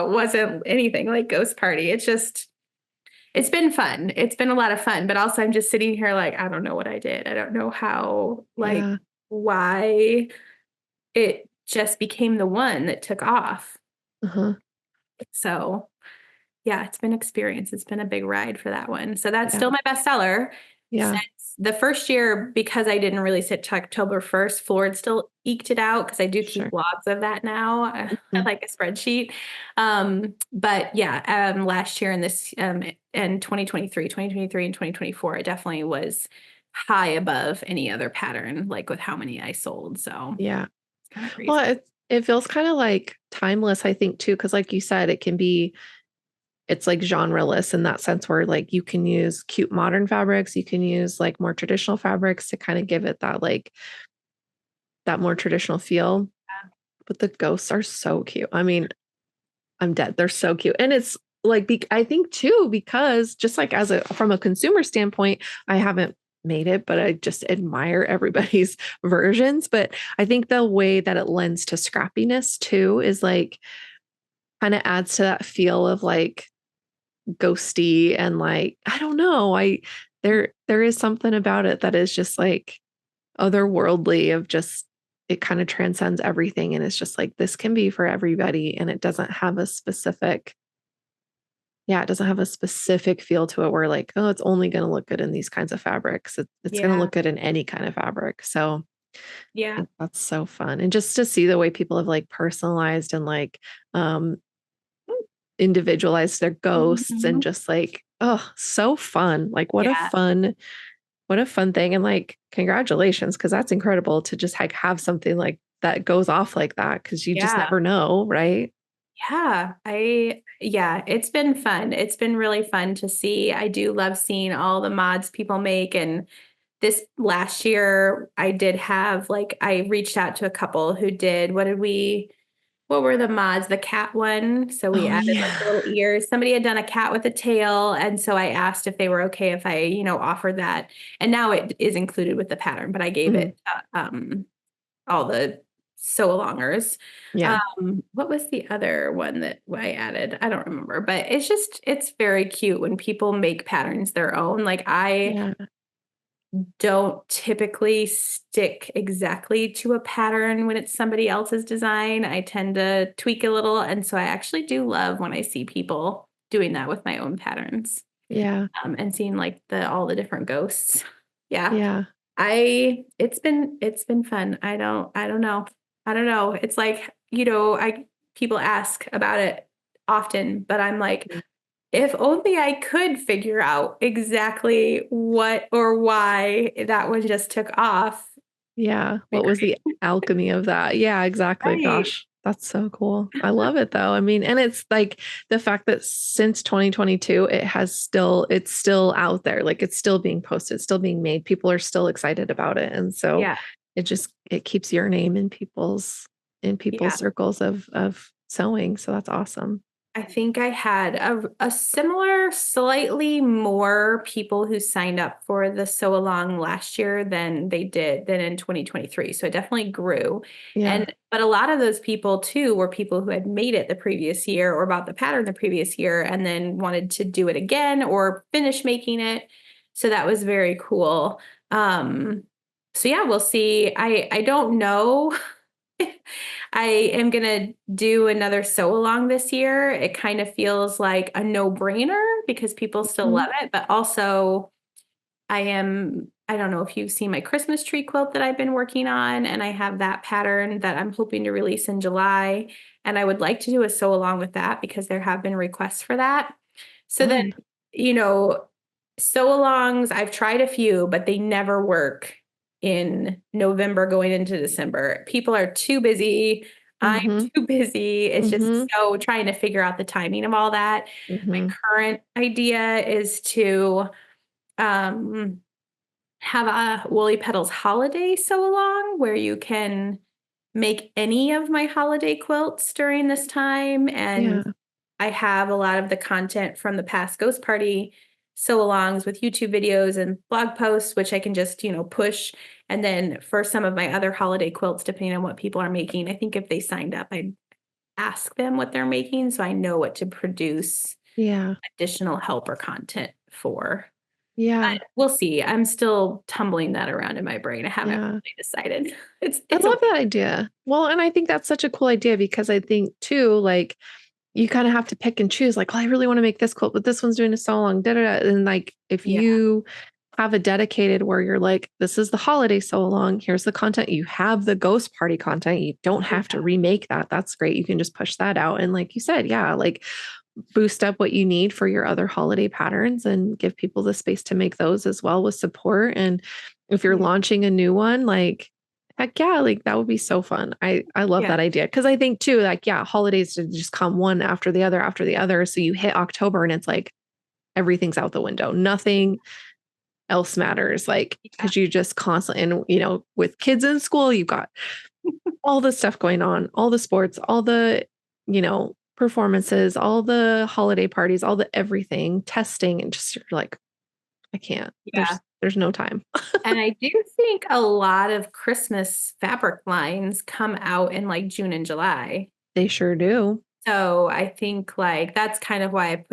wasn't anything like Ghost Party. It's been fun. It's been a lot of fun, but also I'm just sitting here like, I don't know what I did. I don't know how, like, Yeah. why it just became the one that took off. Uh-huh. So yeah, it's been experience. It's been a big ride for that one. So that's Yeah. still my bestseller Yeah. since the first year, because I didn't release it till October 1st. Ford still eked it out because I do keep Sure. logs of that now. I Mhm. like a spreadsheet. But yeah, last year and this and 2023 and 2024, it definitely was high above any other pattern, like with how many I sold. So Yeah. it's kind of Well, crazy. it feels kind of like timeless, I think, too, because like you said, it's like genreless in that sense where like you can use cute modern fabrics, you can use like more traditional fabrics to kind of give it that like that more traditional feel. But the ghosts are so cute. I mean, I'm dead. They're so cute. And it's like I think too, because just like as a from a consumer standpoint, I haven't made it, but I just admire everybody's versions. But I think the way that it lends to scrappiness too is like kind of adds to that feel of like ghosty and like, I don't know. There is something about it that is just like otherworldly of just it kind of transcends everything and it's just like this can be for everybody and it doesn't have a specific yeah, it doesn't have a specific feel to it where like, oh, it's only going to look good in these kinds of fabrics. It's going to Yeah. look good in any kind of fabric. So I Yeah. think that's so fun. And just to see the way people have like personalized and like um individualized their ghosts and Mhm. just like, oh, so fun. Like Yeah. what a fun thing. And like, congratulations, because that's incredible to just like have something like that goes off like that because you just Yeah. never know, right? Yeah, it's been fun. It's been really fun to see. I do love seeing all the mods people make. And this last year, I did have, like, I reached out to a couple who did, what were the mods? The cat one. So we Oh added like the yeah. little ears. Somebody had done a cat with a tail. And so I asked if they were okay if I, offered that. And now it is included with the pattern, but I gave Mhm. it all the sew alongers. Yeah. What was the other one that I added? I don't remember, but it's very cute when people make patterns their own. Like, I Yeah. don't typically stick exactly to a pattern when it's somebody else's design. I tend to tweak a little. And so I actually do love when I see people doing that with my own patterns, Yeah. and seeing like all the different ghosts. Yeah. Yeah. It's been fun. I don't know. I don't know. It's like, people ask about it often, but I'm like, if only I could figure out exactly what or why that one just took off. Yeah. Be What was the great. alchemy of that? Yeah, exactly. Right. Gosh, that's so cool. I love it though. I mean, and it's like the fact that since 2022, it's still out there. Like it's still being posted, still being made. People are still excited about it. And so Yeah. it keeps your name in people's Yeah. circles of sewing. So that's awesome. I think I had a similar, slightly more people who signed up for the sew along last year than in 2023. So it definitely grew. Yeah. But a lot of those people too were people who had made it the previous year or bought the pattern the previous year and then wanted to do it again or finish making it. So that was very cool. Um, so yeah, we'll see. I don't know. I am gonna do another sew along this year. It kind of feels like a no-brainer because people still Mhm. love it, but also I don't know if you've seen my Christmas tree quilt that I've been working on, and I have that pattern that I'm hoping to release in July. And I would like to do a sew along with that because there have been requests for that. So then, Fun. you know, sew alongs, I've tried a few, but they never work in November going into December. People are too busy. I'm Mhm. too busy. It's just Mhm. so trying to figure out the timing of all that. My Mhm. current idea is to um, have a Woolly Petals holiday sew along where you can make any of my holiday quilts during this time. And Yeah. I have a lot of the content from the past Ghost Party sew alongs with YouTube videos and blog posts, which I can just, push. And then for some of my other holiday quilts, depending on what people are making, I think if they signed up, I'd ask them what they're making so I know what to produce Yeah. additional help or content for. Yeah. But we'll see. I'm still tumbling that around in my brain. I haven't Yeah. really decided. It's I it's a love that idea. Well, and I think that's such a cool idea because I think too, like you kind of have to pick and choose, like, well, I really want to make this quilt, but this one's doing a so long, da, da, da. And like if yeah, you have a dedicated where you're like, this is the holiday so long, here's the content, you have the ghost party content, you don't have yeah, to remake that. That's great. You can just push that out. And like you said, yeah, like boost up what you need for your other holiday patterns and give people the space to make those as well with support. And if you're yeah, launching a new one, like heck yeah, like that would be so fun. I love yeah, that idea. Cause I think too, like, yeah, holidays to just come one after the other. So you hit October and it's like everything's out the window. Nothing else matters. Like, yeah, cause you just constantly, and with kids in school, you've got all the stuff going on, all the sports, all the, performances, all the holiday parties, all the everything, testing, and just you're like, I can't. yeah. There's no time. And I do think a lot of Christmas fabric lines come out in like June and July. They sure do. So I think like that's kind of why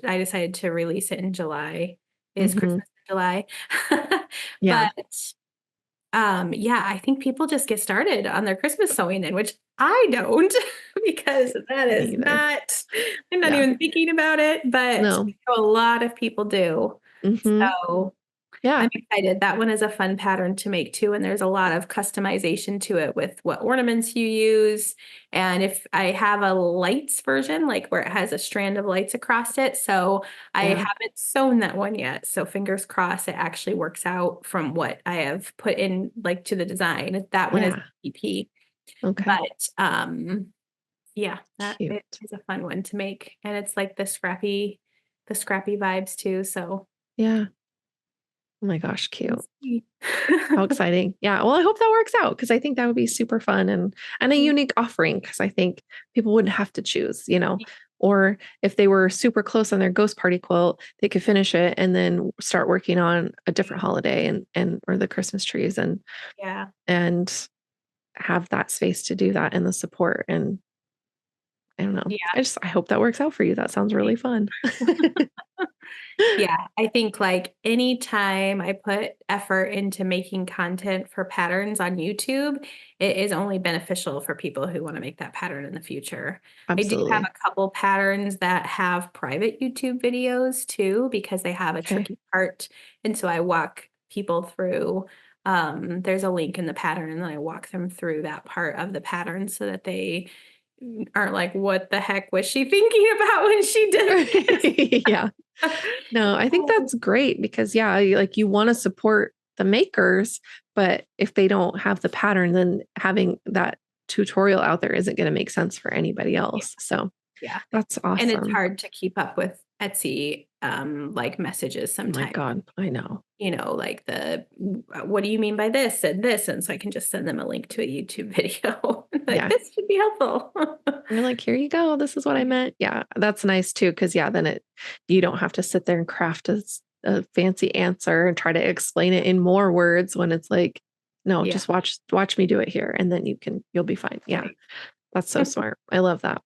I decided to release it in July, is Hmm. Christmas in July. Yeah. But yeah, I think people just get started on their Christmas sewing then, which I don't because that Me is either. I'm not Yeah. even thinking about it, but No. a lot of people do. Hmm. So Yeah. I'm excited. That one is a fun pattern to make too. And there's a lot of customization to it with what ornaments you use. And if I have a lights version, like where it has a strand of lights across it. So I Yeah. haven't sewn that one yet. So fingers crossed it actually works out from what I have put in like to the design. That one is Yeah. EP. Okay. But yeah, that it Cute. is a fun one to make. And it's like the scrappy vibes too. So Yeah. Oh my gosh, cute. we'll see. How exciting. Yeah. Well, I hope that works out because I think that would be super fun and a unique offering because I think people wouldn't have to choose, or if they were super close on their ghost party quilt, they could finish it and then start working on a different holiday and or the Christmas trees Yeah. and have that space to do that and the support. And I don't know. Yeah. I hope that works out for you. That sounds really fun. Yeah, I think like anytime I put effort into making content for patterns on YouTube, it is only beneficial for people who want to make that pattern in the future. I do have Absolutely. a couple patterns that have private YouTube videos too, because they have a Okay. tricky part. And so I walk people through there's a link in the pattern, and then I walk them through that part of the pattern so that they aren't like, what the heck was she thinking about when she did this? Yeah. No, I think Oh, that's great because like you want to support the makers, but if they don't have the pattern, then having that tutorial out there isn't going to make sense for anybody yeah. else. So Yeah. that's And it's awesome. hard to keep up with Etsy, like messages Oh my sometimes, God, I know. like what do you mean by this and this? And so I can just send them a link to a YouTube video. Like, Yeah. this should be helpful. You're like, here you go. This is what I Yeah. meant. Yeah, that's nice too. Cause then you don't have to sit there and craft a fancy answer and try to explain it in more words when it's like, no, Yeah. just watch me do it here. And then you'll be fine. Yeah. Right. That's so smart. I love that.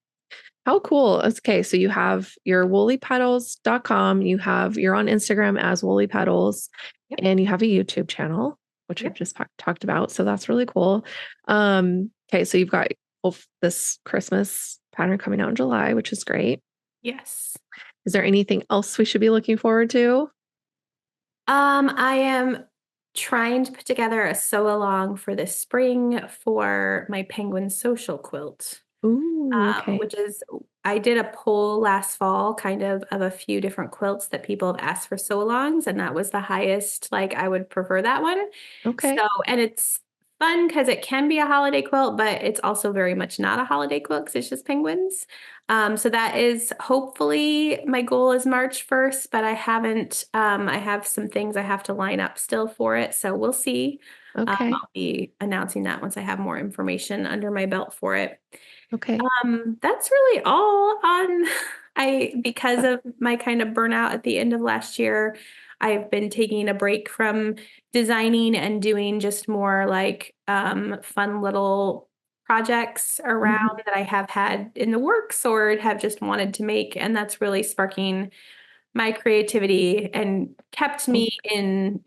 How cool. Okay. So you have your woollypetals.com. You're on Instagram as Woolly Petals, Yep. and you have a YouTube channel, which we've Yep. just talked about. So that's really cool. Okay. So you've got this Christmas pattern coming out in July, which is great. Yes. Is there anything else we should be looking forward to? I am trying to put together a sew along for this spring for my penguin social quilt. Ooh, okay. Which is, I did a poll last fall kind of a few different quilts that people have asked for sew alongs, and that was the highest, like I would prefer that one. Okay. So, and it's fun because it can be a holiday quilt, but it's also very much not a holiday quilt because it's just penguins. So that is hopefully my goal is March 1st, but I haven't, I have some things I have to line up still for it. So we'll see. Okay. I'll be announcing that once I have more information under my belt for it. Okay. That's really all on because of my kind of burnout at the end of last year, I've been taking a break from designing and doing just more like fun little projects Mhm. around that I have had in the works or have just wanted to make. And that's really sparking my creativity and kept Oh, me in,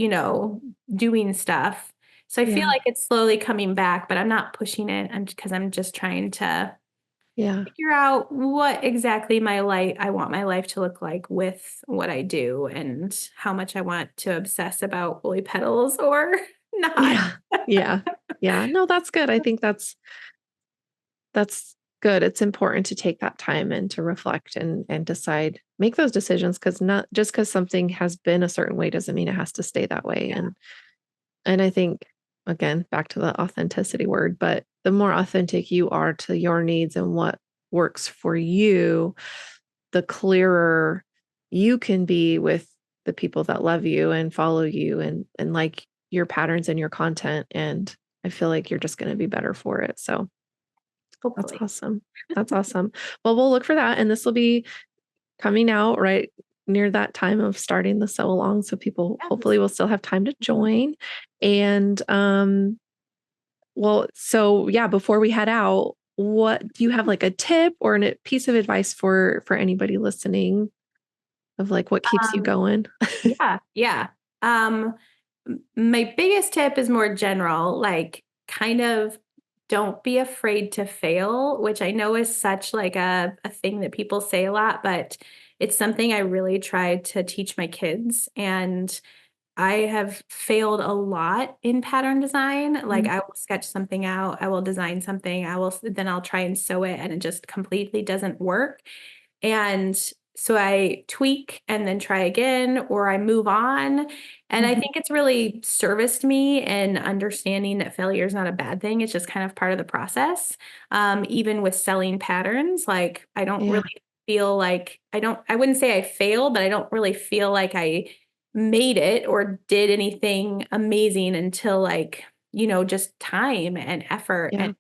doing stuff. So I feel yeah. like it's slowly coming back, but I'm not pushing it. Because I'm just trying to Yeah. figure out what exactly I want my life to look like with what I do and how much I want to obsess about woolly petals or not. Yeah. Yeah. Yeah. No, that's good. I think that's good. It's important to take that time and to reflect and decide, make those decisions because not just because something has been a certain way doesn't mean it has to stay that way. Yeah. And I think again, back to the authenticity word, but the more authentic you are to your needs and what works for you, the clearer you can be with the people that love you and follow you and like your patterns and your content. And I feel like you're just going to be better for it. So that's Hopefully. awesome. That's awesome. Well, we'll look for that. And this will be coming out right near that time of starting the sew along. So people Yes. hopefully will still have time to join. And well, so yeah, before we head out, what do you have like a tip or a piece of advice for anybody listening of like what keeps you Um, going? yeah. Yeah. Um, my biggest tip is more general, like kind of don't be afraid to fail, which I know is such like a thing that people say a lot, but it's something I really try to teach my kids. And I have failed a lot in pattern design. Like Mhm. I will sketch something out, I will design something, then I'll try and sew it and it just completely doesn't work. And so I tweak and then try again, or I move on. And I Mhm. think it's really serviced me in understanding that failure is not a bad thing. It's just kind of part of the process. Even with selling patterns, like I don't Yeah. really feel like I wouldn't say I failed, but I don't really feel like I made it or did anything amazing until like, just time and effort Yeah. and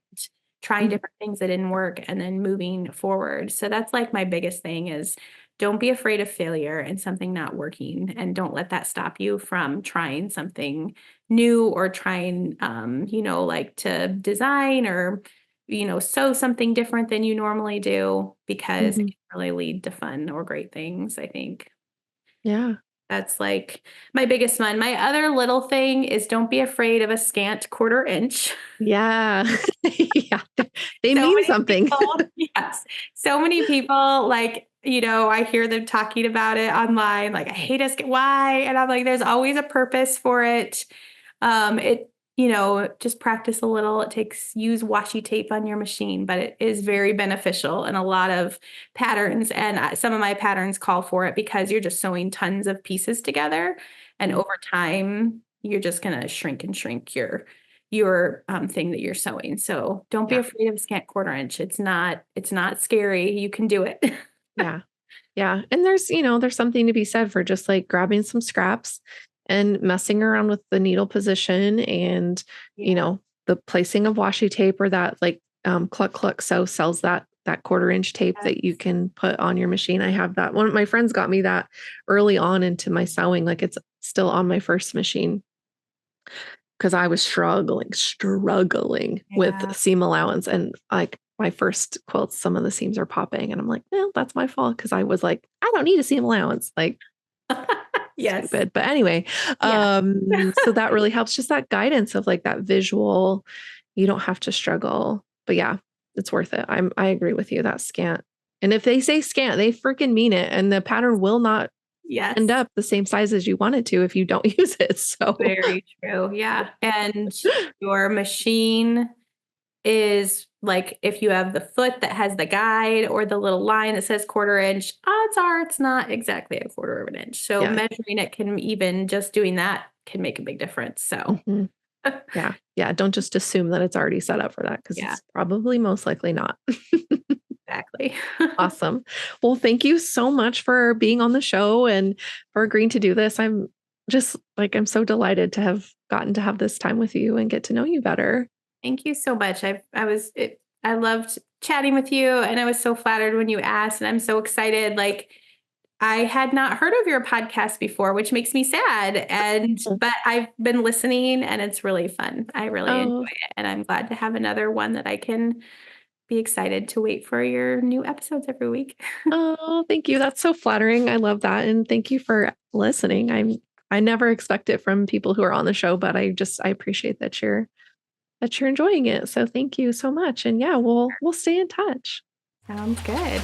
trying Mhm. different things that didn't work and then moving forward. So that's like my biggest thing is don't be afraid of failure and something not working and don't let that stop you from trying something new or trying like to design or sew something different than you normally do because it Mhm. can really lead to fun or great things, I think. Yeah. That's like my biggest one. My other little thing is don't be afraid of a scant quarter inch. Yeah. Yeah. They So mean many something. people, yes. So many people, like, I hear them talking about it online, like, I hate why? And I'm like, there's always a purpose for it. It, just practice a little. Use washi tape on your machine, but it is very beneficial in a lot of patterns. And some of my patterns call for it because you're just sewing tons of pieces together. And over time, you're just going to shrink and shrink your thing that you're sewing. So don't be afraid of a scant 1/4 inch. It's not scary. You can do it. Yeah. Yeah. And there's something to be said for just like grabbing some scraps and messing around with the needle position and, the placing of washi tape or that like Cluck Cluck Sew sells that 1/4 inch tape that you can put on your machine. I have that. One of my friends got me that early on into my sewing. Like it's still on my first machine because I was struggling with seam allowance. And like my first quilts, some of the seams are popping. And I'm like, well, that's my fault. Cause I was like, I don't need a seam allowance. Like, yes. Stupid. But anyway, so that really helps, just that guidance of like that visual. You don't have to struggle. But yeah, it's worth it. I agree with you. That scant. And if they say scant, they freaking mean it. And the pattern will not end up the same size as you wanted to if you don't use it. So very true. Yeah. And your machine is like, if you have the foot that has the guide or the little line that says 1/4 inch, odds are it's not exactly a 1/4 of an inch. So measuring it can, even just doing that can make a big difference. So yeah. Don't just assume that it's already set up for that because it's probably most likely not. Exactly. Awesome. Well, thank you so much for being on the show and for agreeing to do this. I'm just like, I'm so delighted to have gotten to have this time with you and get to know you better. Thank you so much. I loved chatting with you, and I was so flattered when you asked, and I'm so excited. Like, I had not heard of your podcast before, which makes me sad. But I've been listening, and it's really fun. I really enjoy it, and I'm glad to have another one that I can be excited to wait for your new episodes every week. Oh, thank you. That's so flattering. I love that, and thank you for listening. I never expect it from people who are on the show, but I appreciate that you're enjoying it. So thank you so much. And yeah, we'll stay in touch. Sounds good.